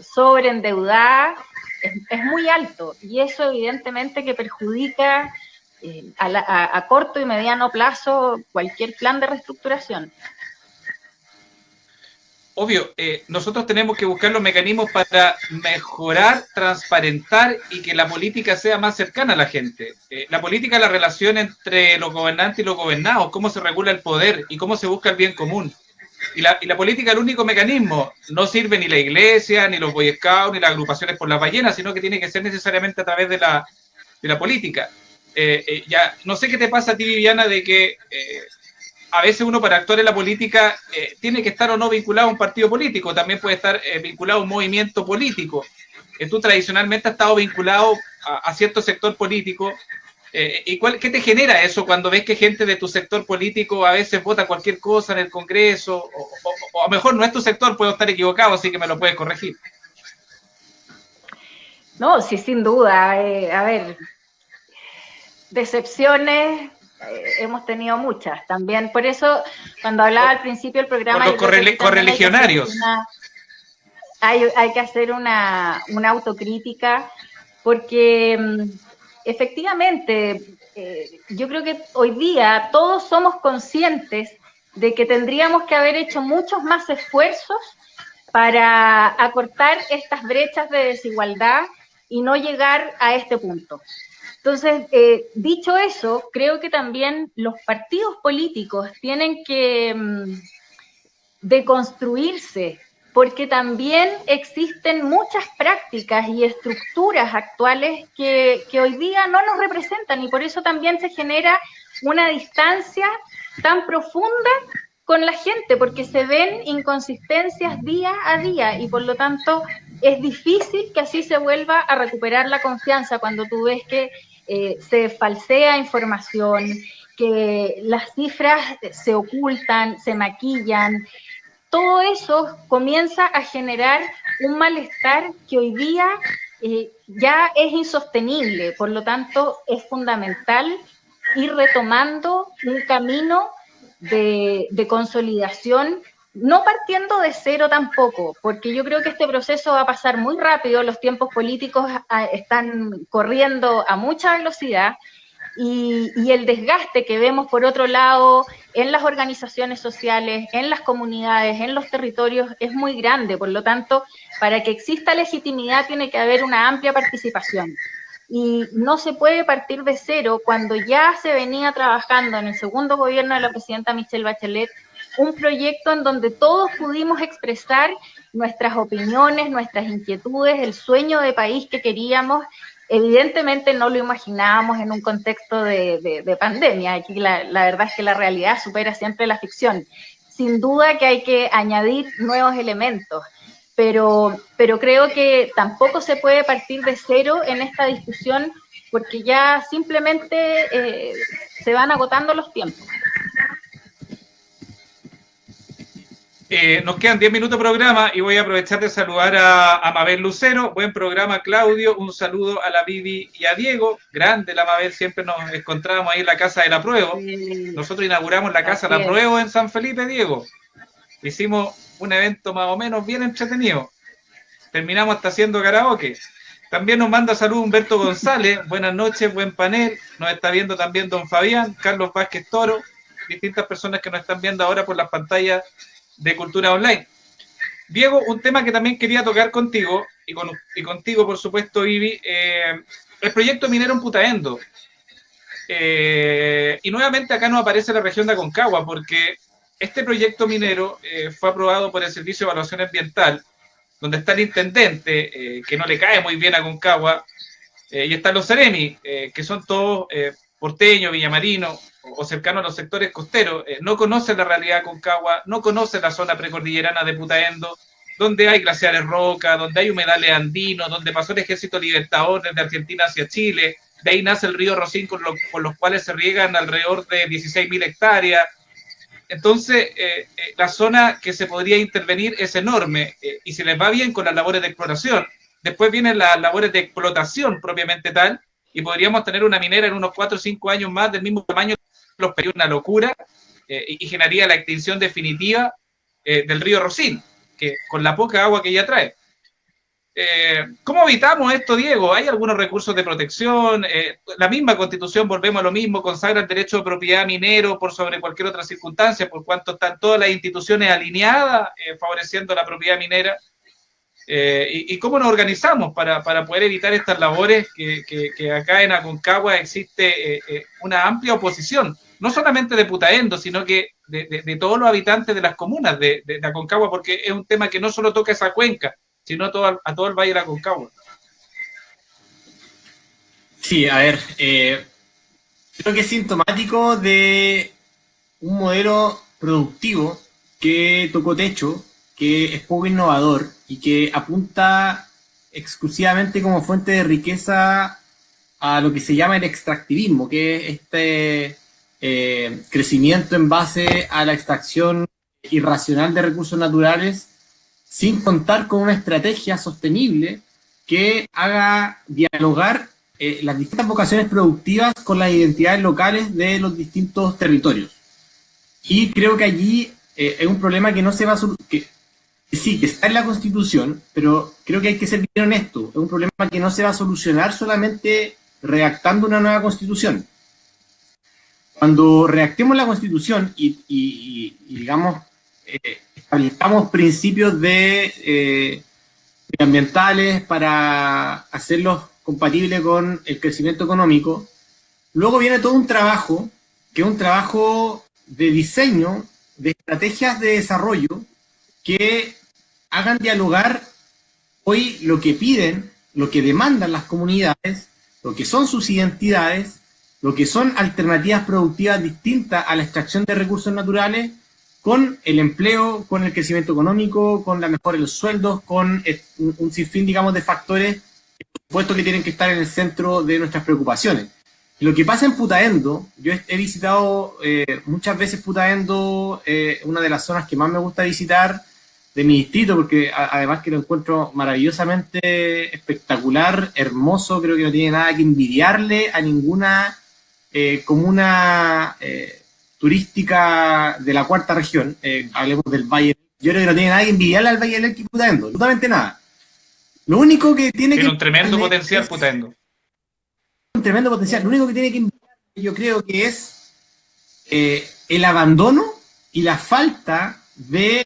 sobreendeudada es muy alto, y eso evidentemente que perjudica a corto y mediano plazo cualquier plan de reestructuración. Obvio, nosotros tenemos que buscar los mecanismos para mejorar, transparentar y que la política sea más cercana a la gente. La política es la relación entre los gobernantes y los gobernados, cómo se regula el poder y cómo se busca el bien común. Y la política es el único mecanismo. No sirve ni la iglesia, ni los Boy Scouts, ni las agrupaciones por las ballenas, sino que tiene que ser necesariamente a través de la política. Ya, no sé qué te pasa a ti, Viviana, de que a veces uno para actuar en la política tiene que estar o no vinculado a un partido político, también puede estar vinculado a un movimiento político. Tú tradicionalmente has estado vinculado a cierto sector político. ¿Qué te genera eso cuando ves que gente de tu sector político a veces vota cualquier cosa en el Congreso? O a lo mejor no es tu sector, puedo estar equivocado, así que me lo puedes corregir. No, sí, sin duda. A ver, decepciones hemos tenido muchas también. Por eso, cuando hablaba al principio del programa... Por los correligionarios. Hay que hacer una autocrítica, porque efectivamente, yo creo que hoy día todos somos conscientes de que tendríamos que haber hecho muchos más esfuerzos para acortar estas brechas de desigualdad y no llegar a este punto. Entonces, dicho eso, creo que también los partidos políticos tienen que deconstruirse, porque también existen muchas prácticas y estructuras actuales que hoy día no nos representan, y por eso también se genera una distancia tan profunda con la gente, porque se ven inconsistencias día a día, y por lo tanto es difícil que así se vuelva a recuperar la confianza cuando tú ves que se falsea información, que las cifras se ocultan, se maquillan. Todo eso comienza a generar un malestar que hoy día ya es insostenible. Por lo tanto, es fundamental ir retomando un camino de consolidación, no partiendo de cero tampoco, porque yo creo que este proceso va a pasar muy rápido, los tiempos políticos están corriendo a mucha velocidad, y el desgaste que vemos por otro lado en las organizaciones sociales, en las comunidades, en los territorios, es muy grande. Por lo tanto, para que exista legitimidad tiene que haber una amplia participación. Y no se puede partir de cero cuando ya se venía trabajando en el segundo gobierno de la presidenta Michelle Bachelet un proyecto en donde todos pudimos expresar nuestras opiniones, nuestras inquietudes, el sueño de país que queríamos. Evidentemente no lo imaginábamos en un contexto de pandemia. Aquí la verdad es que la realidad supera siempre la ficción. sin duda que hay que añadir nuevos elementos, pero creo que tampoco se puede partir de cero en esta discusión porque ya simplemente se van agotando los tiempos. Nos quedan 10 minutos de programa y voy a aprovechar de saludar a Mabel Lucero. Buen programa, Claudio. Un saludo a la Vivi y a Diego. Grande la Mabel, siempre nos encontrábamos ahí en la Casa del Apruebo. Nosotros inauguramos la Casa del Apruebo en San Felipe, Diego. Hicimos un evento más o menos bien entretenido. Terminamos hasta haciendo karaoke. También nos manda salud Humberto González. Buenas noches, buen panel. Nos está viendo también don Fabián, Carlos Vázquez Toro, distintas personas que nos están viendo ahora por las pantallas de Cultura Online. Diego, un tema que también quería tocar contigo, y contigo, por supuesto, Vivi, el proyecto minero en Putaendo. Y nuevamente acá nos aparece la región de Aconcagua, porque este proyecto minero fue aprobado por el Servicio de Evaluación Ambiental, donde está el intendente, que no le cae muy bien a Aconcagua, y están los Ceremi, que son todos porteños, villamarinos, o cercanos a los sectores costeros, no conocen la realidad de Aconcagua, no conocen la zona precordillerana de Putaendo, donde hay glaciares Roca, donde hay humedales andinos, donde pasó el Ejército Libertador desde Argentina hacia Chile, de ahí nace el río Rosín, con los cuales se riegan alrededor de 16.000 hectáreas. Entonces, la zona que se podría intervenir es enorme, y se les va bien con las labores de exploración. Después vienen las labores de explotación propiamente tal, y podríamos tener una minera en unos 4 o 5 años más del mismo tamaño, una locura, y generaría la extinción definitiva del río Rosín, que con la poca agua que ya trae. ¿Cómo evitamos esto, Diego? ¿Hay algunos recursos de protección? La misma Constitución, volvemos a lo mismo, consagra el derecho de propiedad minero por sobre cualquier otra circunstancia, por cuanto están todas las instituciones alineadas favoreciendo la propiedad minera. ¿Y cómo nos organizamos para poder evitar estas labores que acá en Aconcagua existe una amplia oposición, no solamente de Putaendo, sino que de todos los habitantes de las comunas de Aconcagua, porque es un tema que no solo toca esa cuenca, sino a todo el Valle de Aconcagua? Sí, a ver, creo que es sintomático de un modelo productivo que tocó techo, que es poco innovador y que apunta exclusivamente como fuente de riqueza a lo que se llama el extractivismo, que es este crecimiento en base a la extracción irracional de recursos naturales, sin contar con una estrategia sostenible que haga dialogar las distintas vocaciones productivas con las identidades locales de los distintos territorios. Y creo que allí es un problema que no se va a que sí, que está en la Constitución, pero creo que hay que ser bien honesto. Es un problema que no se va a solucionar solamente redactando una nueva Constitución. Cuando redactemos la Constitución y digamos, establezcamos principios ambientales para hacerlos compatibles con el crecimiento económico, luego viene todo un trabajo, que es un trabajo de diseño, de estrategias de desarrollo, que hagan dialogar hoy lo que piden, lo que demandan las comunidades, lo que son sus identidades, lo que son alternativas productivas distintas a la extracción de recursos naturales, con el empleo, con el crecimiento económico, con la mejora de los sueldos, con un sinfín, digamos, de factores, por supuesto, que tienen que estar en el centro de nuestras preocupaciones. Lo que pasa en Putaendo, yo he visitado muchas veces Putaendo, una de las zonas que más me gusta visitar de mi distrito, porque además que lo encuentro maravillosamente espectacular, hermoso, creo que no tiene nada que envidiarle a ninguna comuna turística de la cuarta región, hablemos del Valle. Yo creo que no tiene nada que envidiarle al Valle del Elqui Putaendo, absolutamente nada. Lo único que tiene un tremendo potencial Putaendo. Un tremendo potencial. Lo único que tiene que envidiarle, yo creo que es el abandono y la falta de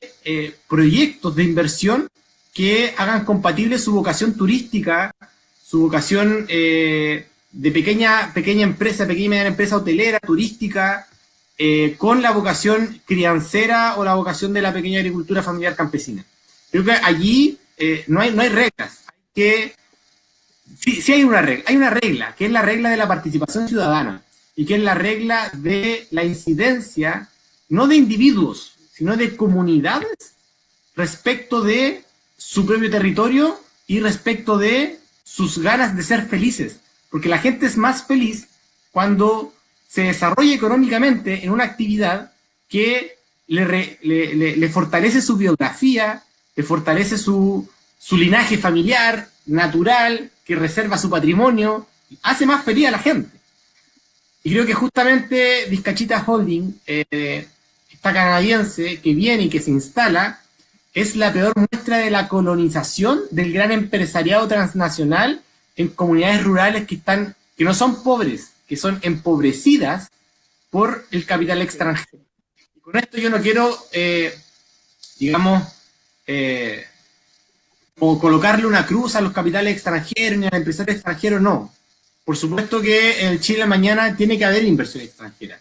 proyectos de inversión que hagan compatible su vocación turística, su vocación de pequeña empresa, pequeña y mediana empresa hotelera, turística, con la vocación criancera o la vocación de la pequeña agricultura familiar campesina. Creo que allí no hay reglas. Sí hay una regla, que es la regla de la participación ciudadana, y que es la regla de la incidencia, no de individuos, sino de comunidades respecto de su propio territorio y respecto de sus ganas de ser felices. Porque la gente es más feliz cuando se desarrolla económicamente en una actividad que le fortalece su biografía, le fortalece su linaje familiar, natural, que reserva su patrimonio, hace más feliz a la gente. Y creo que justamente Vizcachita Holding, esta canadiense que viene y que se instala, es la peor muestra de la colonización del gran empresariado transnacional en comunidades rurales que no son pobres, que son empobrecidas por el capital extranjero. Y con esto yo no quiero, digamos, como colocarle una cruz a los capitales extranjeros ni al empresario extranjero, no. Por supuesto que en Chile mañana tiene que haber inversión extranjera,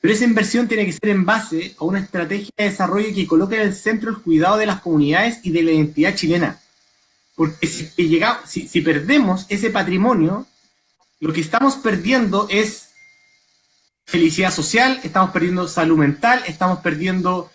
pero esa inversión tiene que ser en base a una estrategia de desarrollo que coloque en el centro el cuidado de las comunidades y de la identidad chilena. Porque si perdemos ese patrimonio, lo que estamos perdiendo es felicidad social, estamos perdiendo salud mental, estamos perdiendo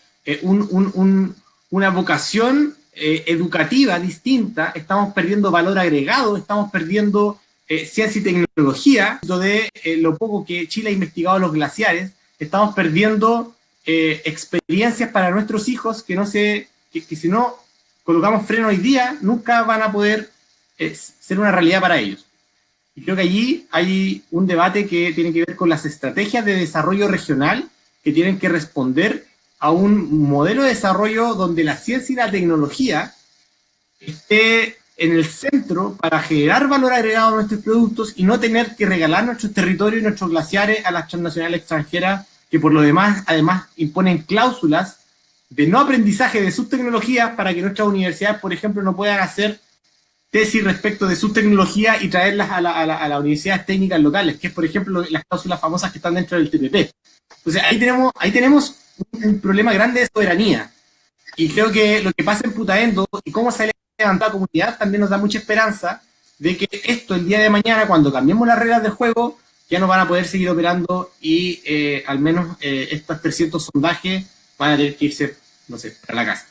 una vocación educativa distinta, estamos perdiendo valor agregado, estamos perdiendo ciencia y tecnología, de lo poco que Chile ha investigado los glaciares, estamos perdiendo experiencias para nuestros hijos que si no colocamos freno hoy día, nunca van a poder ser una realidad para ellos. Y creo que allí hay un debate que tiene que ver con las estrategias de desarrollo regional que tienen que responder a un modelo de desarrollo donde la ciencia y la tecnología esté en el centro para generar valor agregado a nuestros productos y no tener que regalar nuestros territorios y nuestros glaciares a las transnacionales extranjeras que por lo demás además imponen cláusulas de no aprendizaje de sus tecnologías para que nuestras universidades, por ejemplo, no puedan hacer tesis respecto de sus tecnologías y traerlas a las universidades técnicas locales, que es, por ejemplo, las cláusulas famosas que están dentro del TPP. Entonces, ahí tenemos un problema grande de soberanía. Y creo que lo que pasa en Putaendo y cómo se ha levantado la comunidad también nos da mucha esperanza de que esto, el día de mañana, cuando cambiemos las reglas del juego, ya no van a poder seguir operando y al menos estos 300 sondajes van a tener que irse, no sé, para la casa.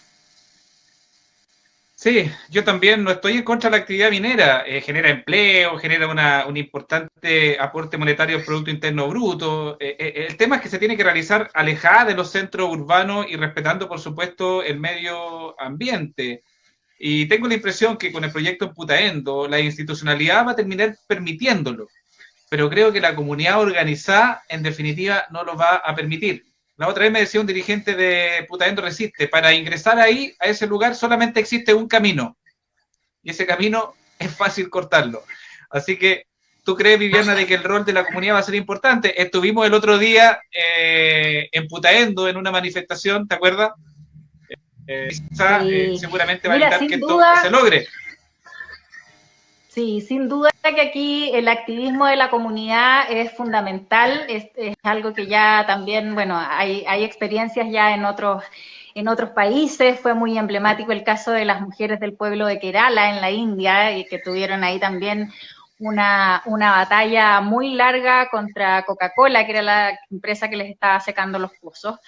Sí, yo también no estoy en contra de la actividad minera, genera empleo, genera un importante aporte monetario al Producto Interno Bruto. El tema es que se tiene que realizar alejada de los centros urbanos y respetando, por supuesto, el medio ambiente. Y tengo la impresión que con el proyecto en Putaendo, la institucionalidad va a terminar permitiéndolo, pero creo que la comunidad organizada, en definitiva, no lo va a permitir. La otra vez me decía un dirigente de Putaendo Resiste, para ingresar ahí, a ese lugar, solamente existe un camino. Y ese camino es fácil cortarlo. Así que, ¿tú crees, Viviana, de que el rol de la comunidad va a ser importante? Estuvimos el otro día en Putaendo, en una manifestación, ¿te acuerdas? Seguramente va a evitar que esto se logre. Sí, sin duda que aquí el activismo de la comunidad es fundamental, es algo que ya también, bueno, hay experiencias ya en otros países, fue muy emblemático el caso de las mujeres del pueblo de Kerala en la India, y que tuvieron ahí también una batalla muy larga contra Coca-Cola, que era la empresa que les estaba secando los pozos.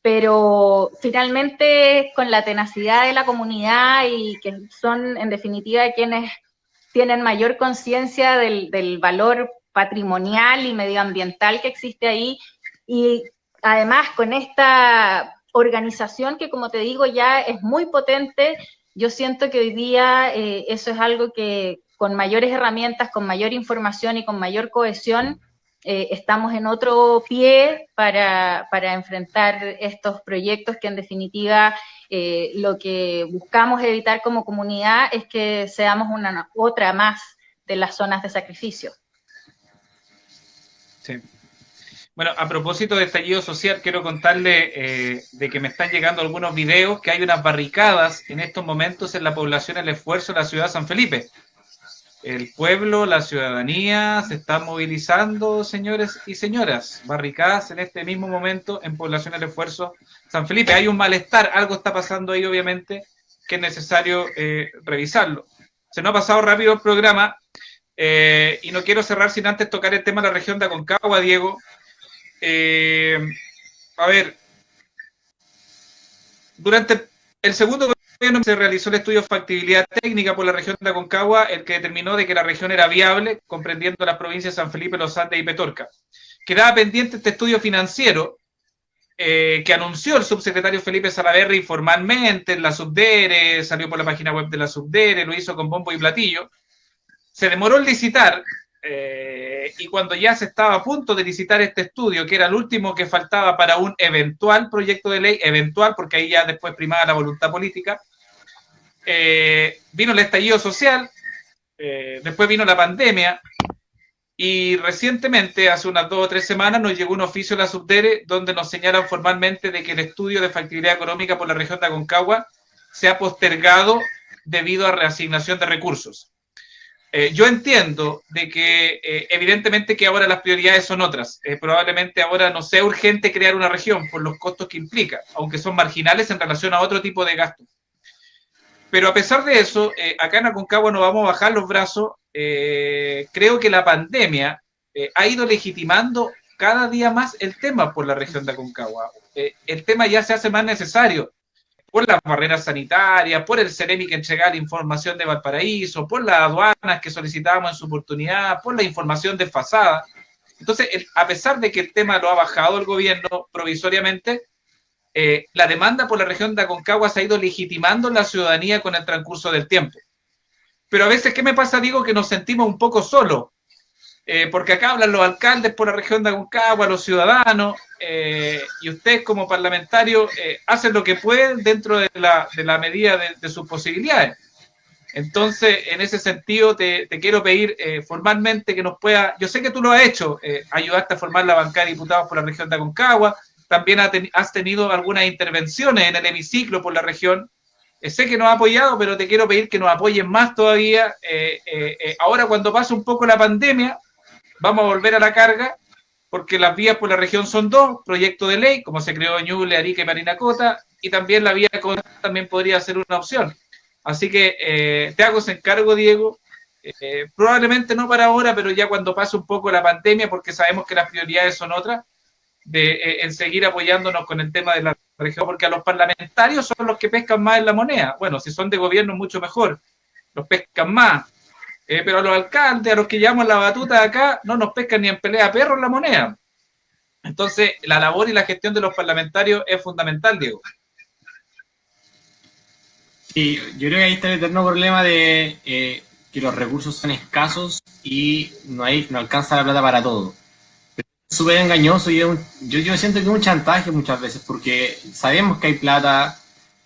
Pero finalmente con la tenacidad de la comunidad y que son en definitiva quienes tienen mayor conciencia del valor patrimonial y medioambiental que existe ahí, y además con esta organización que, como te digo, ya es muy potente, yo siento que hoy día eso es algo que con mayores herramientas, con mayor información y con mayor cohesión, estamos en otro pie para enfrentar estos proyectos que en definitiva lo que buscamos evitar como comunidad es que seamos otra más de las zonas de sacrificio. Sí. Bueno, a propósito de estallido social, quiero contarle de que me están llegando algunos videos que hay unas barricadas en estos momentos en la población El Esfuerzo de la ciudad de San Felipe. El pueblo, la ciudadanía se está movilizando, señores y señoras, barricadas en este mismo momento en Población El Esfuerzo, San Felipe. Hay un malestar, algo está pasando ahí, obviamente, que es necesario revisarlo. Se nos ha pasado rápido el programa y no quiero cerrar sin antes tocar el tema de la región de Aconcagua, Diego. A ver, Durante el segundo gobierno se realizó el estudio de factibilidad técnica por la región de Aconcagua, el que determinó de que la región era viable, comprendiendo las provincias de San Felipe, Los Andes y Petorca. Quedaba pendiente este estudio financiero que anunció el subsecretario Felipe Salaverry formalmente en la Subdere, salió por la página web de la Subdere, lo hizo con bombo y platillo. Se demoró en licitar, y cuando ya se estaba a punto de licitar este estudio, que era el último que faltaba para un eventual proyecto de ley, eventual porque ahí ya después primaba la voluntad política, vino el estallido social, después vino la pandemia, y recientemente, hace unas 2 o 3 semanas, nos llegó un oficio de la Subdere donde nos señalan formalmente de que el estudio de factibilidad económica por la región de Aconcagua se ha postergado debido a reasignación de recursos. Yo entiendo de que evidentemente que ahora las prioridades son otras. Probablemente ahora no sea urgente crear una región por los costos que implica, aunque son marginales en relación a otro tipo de gastos. Pero a pesar de eso, acá en Aconcagua no vamos a bajar los brazos. Creo que la pandemia ha ido legitimando cada día más el tema por la región de Aconcagua. El tema ya se hace más necesario por las barreras sanitarias, por el Ceremi que entregaba la información de Valparaíso, por las aduanas que solicitábamos en su oportunidad, por la información desfasada. Entonces, a pesar de que el tema lo ha bajado el gobierno provisoriamente, la demanda por la región de Aconcagua se ha ido legitimando en la ciudadanía con el transcurso del tiempo. Pero a veces, ¿qué me pasa? Digo que nos sentimos un poco solos, porque acá hablan los alcaldes por la región de Aconcagua, los ciudadanos, y ustedes como parlamentarios hacen lo que pueden dentro de la medida de sus posibilidades. Entonces, en ese sentido, te quiero pedir formalmente que nos pueda, yo sé que tú lo has hecho, ayudaste a formar la bancada de diputados por la región de Aconcagua, también has tenido algunas intervenciones en el hemiciclo por la región. Sé que nos ha apoyado, pero te quiero pedir que nos apoyen más todavía. Ahora, cuando pase un poco la pandemia, vamos a volver a la carga, porque las vías por la región son 2, proyecto de ley, como se creó en Ñuble, Arica y Parinacota, y también la vía también podría ser una opción. Así que te hago ese encargo, Diego. Probablemente no para ahora, pero ya cuando pase un poco la pandemia, porque sabemos que las prioridades son otras, en seguir apoyándonos con el tema de la región, porque a los parlamentarios son los que pescan más en la moneda. Bueno, si son de gobierno, mucho mejor, los pescan más. Pero a los alcaldes, a los que llevamos la batuta acá, no nos pescan ni en pelea perro en la moneda. Entonces, la labor y la gestión de los parlamentarios es fundamental, Diego. Sí, yo creo que ahí está el eterno problema de que los recursos son escasos y no alcanza la plata para todo. Es súper engañoso y yo siento que es un chantaje muchas veces, porque sabemos que hay plata,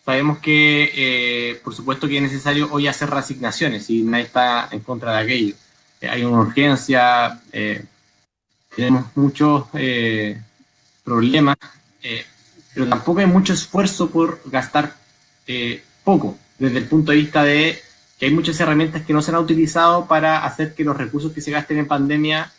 sabemos que por supuesto que es necesario hoy hacer reasignaciones y nadie está en contra de aquello. Hay una urgencia, tenemos muchos problemas, pero tampoco hay mucho esfuerzo por gastar poco, desde el punto de vista de que hay muchas herramientas que no se han utilizado para hacer que los recursos que se gasten en pandemia,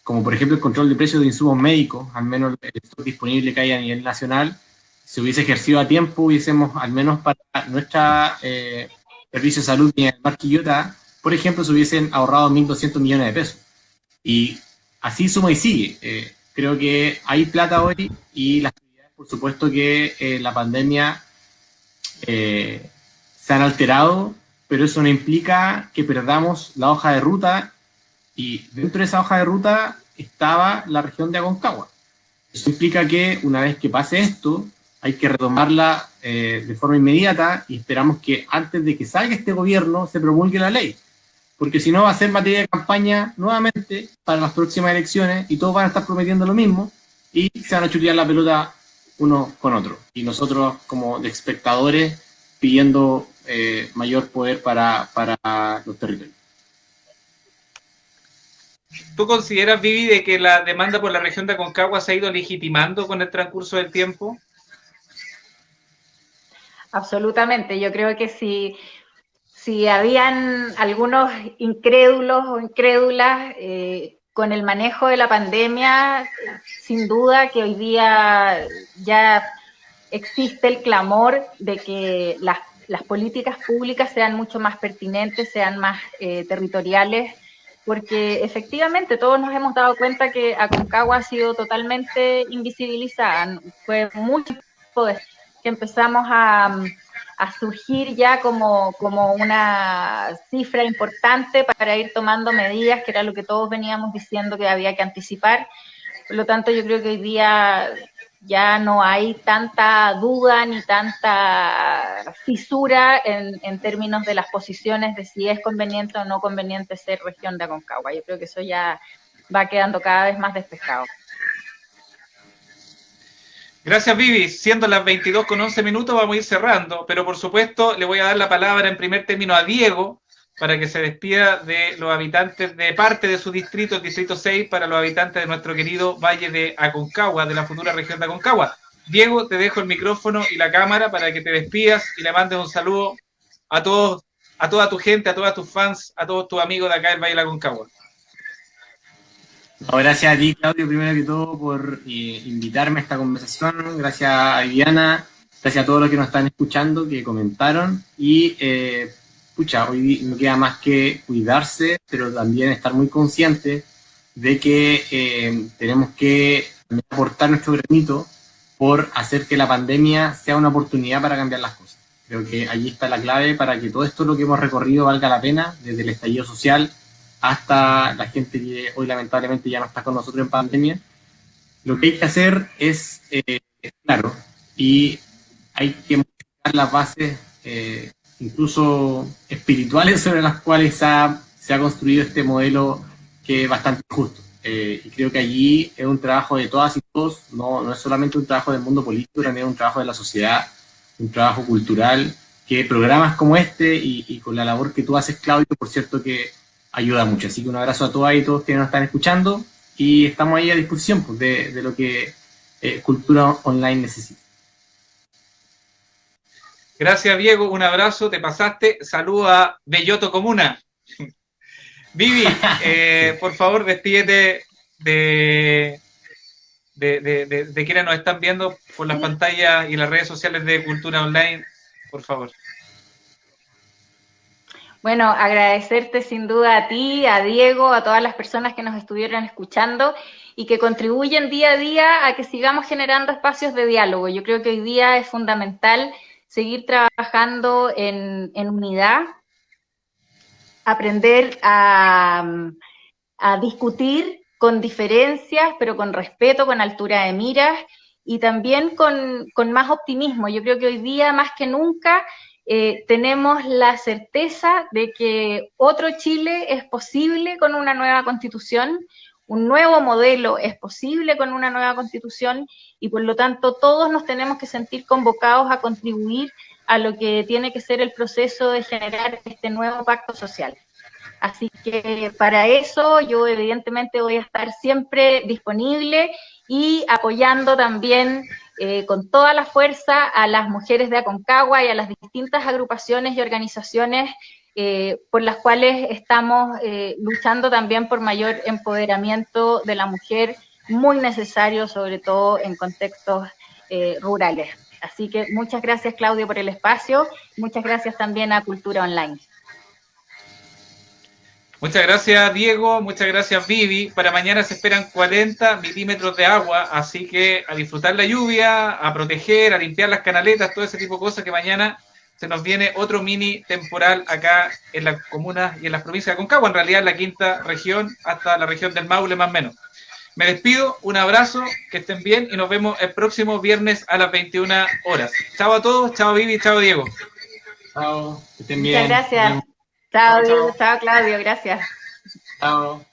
como por ejemplo el control de precios de insumos médicos, al menos el stock disponible que hay a nivel nacional, se hubiese ejercido a tiempo, hubiésemos, al menos para nuestra servicio de salud en el Mar Quillota, por ejemplo, se hubiesen ahorrado 1.200 millones de pesos. Y así suma y sigue. Creo que hay plata hoy y las prioridades, por supuesto que la pandemia se han alterado, pero eso no implica que perdamos la hoja de ruta, y dentro de esa hoja de ruta estaba la región de Aconcagua. Eso implica que una vez que pase esto, hay que retomarla de forma inmediata, y esperamos que antes de que salga este gobierno se promulgue la ley, porque si no va a ser materia de campaña nuevamente para las próximas elecciones y todos van a estar prometiendo lo mismo y se van a chutear la pelota uno con otro. Y nosotros como de espectadores pidiendo mayor poder para los territorios. ¿Tú consideras, Vivi, de que la demanda por la región de Aconcagua se ha ido legitimando con el transcurso del tiempo? Absolutamente. Yo creo que si habían algunos incrédulos o incrédulas con el manejo de la pandemia, sin duda que hoy día ya existe el clamor de que las políticas públicas sean mucho más pertinentes, sean más territoriales, porque efectivamente todos nos hemos dado cuenta que Aconcagua ha sido totalmente invisibilizada. Fue mucho que empezamos a surgir ya como una cifra importante para ir tomando medidas, que era lo que todos veníamos diciendo que había que anticipar. Por lo tanto, yo creo que hoy día ya no hay tanta duda ni tanta fisura en términos de las posiciones de si es conveniente o no conveniente ser región de Aconcagua. Yo creo que eso ya va quedando cada vez más despejado. Gracias, Vivi. Siendo las 22:11, vamos a ir cerrando, pero por supuesto le voy a dar la palabra en primer término a Diego para que se despida de los habitantes de parte de su distrito, el distrito 6, para los habitantes de nuestro querido Valle de Aconcagua, de la futura región de Aconcagua. Diego, te dejo el micrófono y la cámara para que te despidas y le mandes un saludo a todos, a toda tu gente, a todos tus fans, a todos tus amigos de acá del Valle de Aconcagua. No, gracias a ti, Claudio, primero que todo, por invitarme a esta conversación. Gracias a Viviana, gracias a todos los que nos están escuchando, que comentaron. Y, hoy no queda más que cuidarse, pero también estar muy conscientes de que tenemos que aportar nuestro granito por hacer que la pandemia sea una oportunidad para cambiar las cosas. Creo que allí está la clave para que todo esto lo que hemos recorrido valga la pena, desde el estallido social hasta la gente que hoy lamentablemente ya no está con nosotros en pandemia. Lo que hay que hacer es, claro, y hay que modificar las bases, incluso espirituales, sobre las cuales se ha construido este modelo que es bastante justo. Y creo que allí es un trabajo de todas y todos, no es solamente un trabajo del mundo político, también es un trabajo de la sociedad, un trabajo cultural, que programas como este y con la labor que tú haces, Claudio, por cierto que ayuda mucho. Así que un abrazo a todas y todos que nos están escuchando y estamos ahí a disposición pues, de lo que Cultura Online necesita. Gracias, Diego. Un abrazo, te pasaste. Saludos a Belloto Comuna. Vivi, por favor, despídete de quienes nos están viendo por las pantallas y las redes sociales de Cultura Online, por favor. Bueno, agradecerte sin duda a ti, a Diego, a todas las personas que nos estuvieron escuchando y que contribuyen día a día a que sigamos generando espacios de diálogo. Yo creo que hoy día es fundamental seguir trabajando en unidad, aprender a discutir con diferencias, pero con respeto, con altura de miras y también con más optimismo. Yo creo que hoy día, más que nunca, tenemos la certeza de que otro Chile es posible con una nueva constitución, un nuevo modelo es posible con una nueva constitución y por lo tanto todos nos tenemos que sentir convocados a contribuir a lo que tiene que ser el proceso de generar este nuevo pacto social. Así que para eso yo evidentemente voy a estar siempre disponible y apoyando también con toda la fuerza a las mujeres de Aconcagua y a las distintas agrupaciones y organizaciones por las cuales estamos luchando también por mayor empoderamiento de la mujer, muy necesario sobre todo en contextos rurales. Así que muchas gracias, Claudio, por el espacio, muchas gracias también a Cultura Online. Muchas gracias, Diego. Muchas gracias, Vivi. Para mañana se esperan 40 milímetros de agua, así que a disfrutar la lluvia, a proteger, a limpiar las canaletas, todo ese tipo de cosas que mañana se nos viene otro mini temporal acá en las comunas y en las provincias de Aconcagua, en realidad en la quinta región, hasta la región del Maule más o menos. Me despido, un abrazo, que estén bien y nos vemos el próximo viernes a las 21 horas. Chao a todos, chao Vivi, chao Diego. Chao, que estén bien. Muchas gracias. Chao, chao, Claudio, gracias. Chao.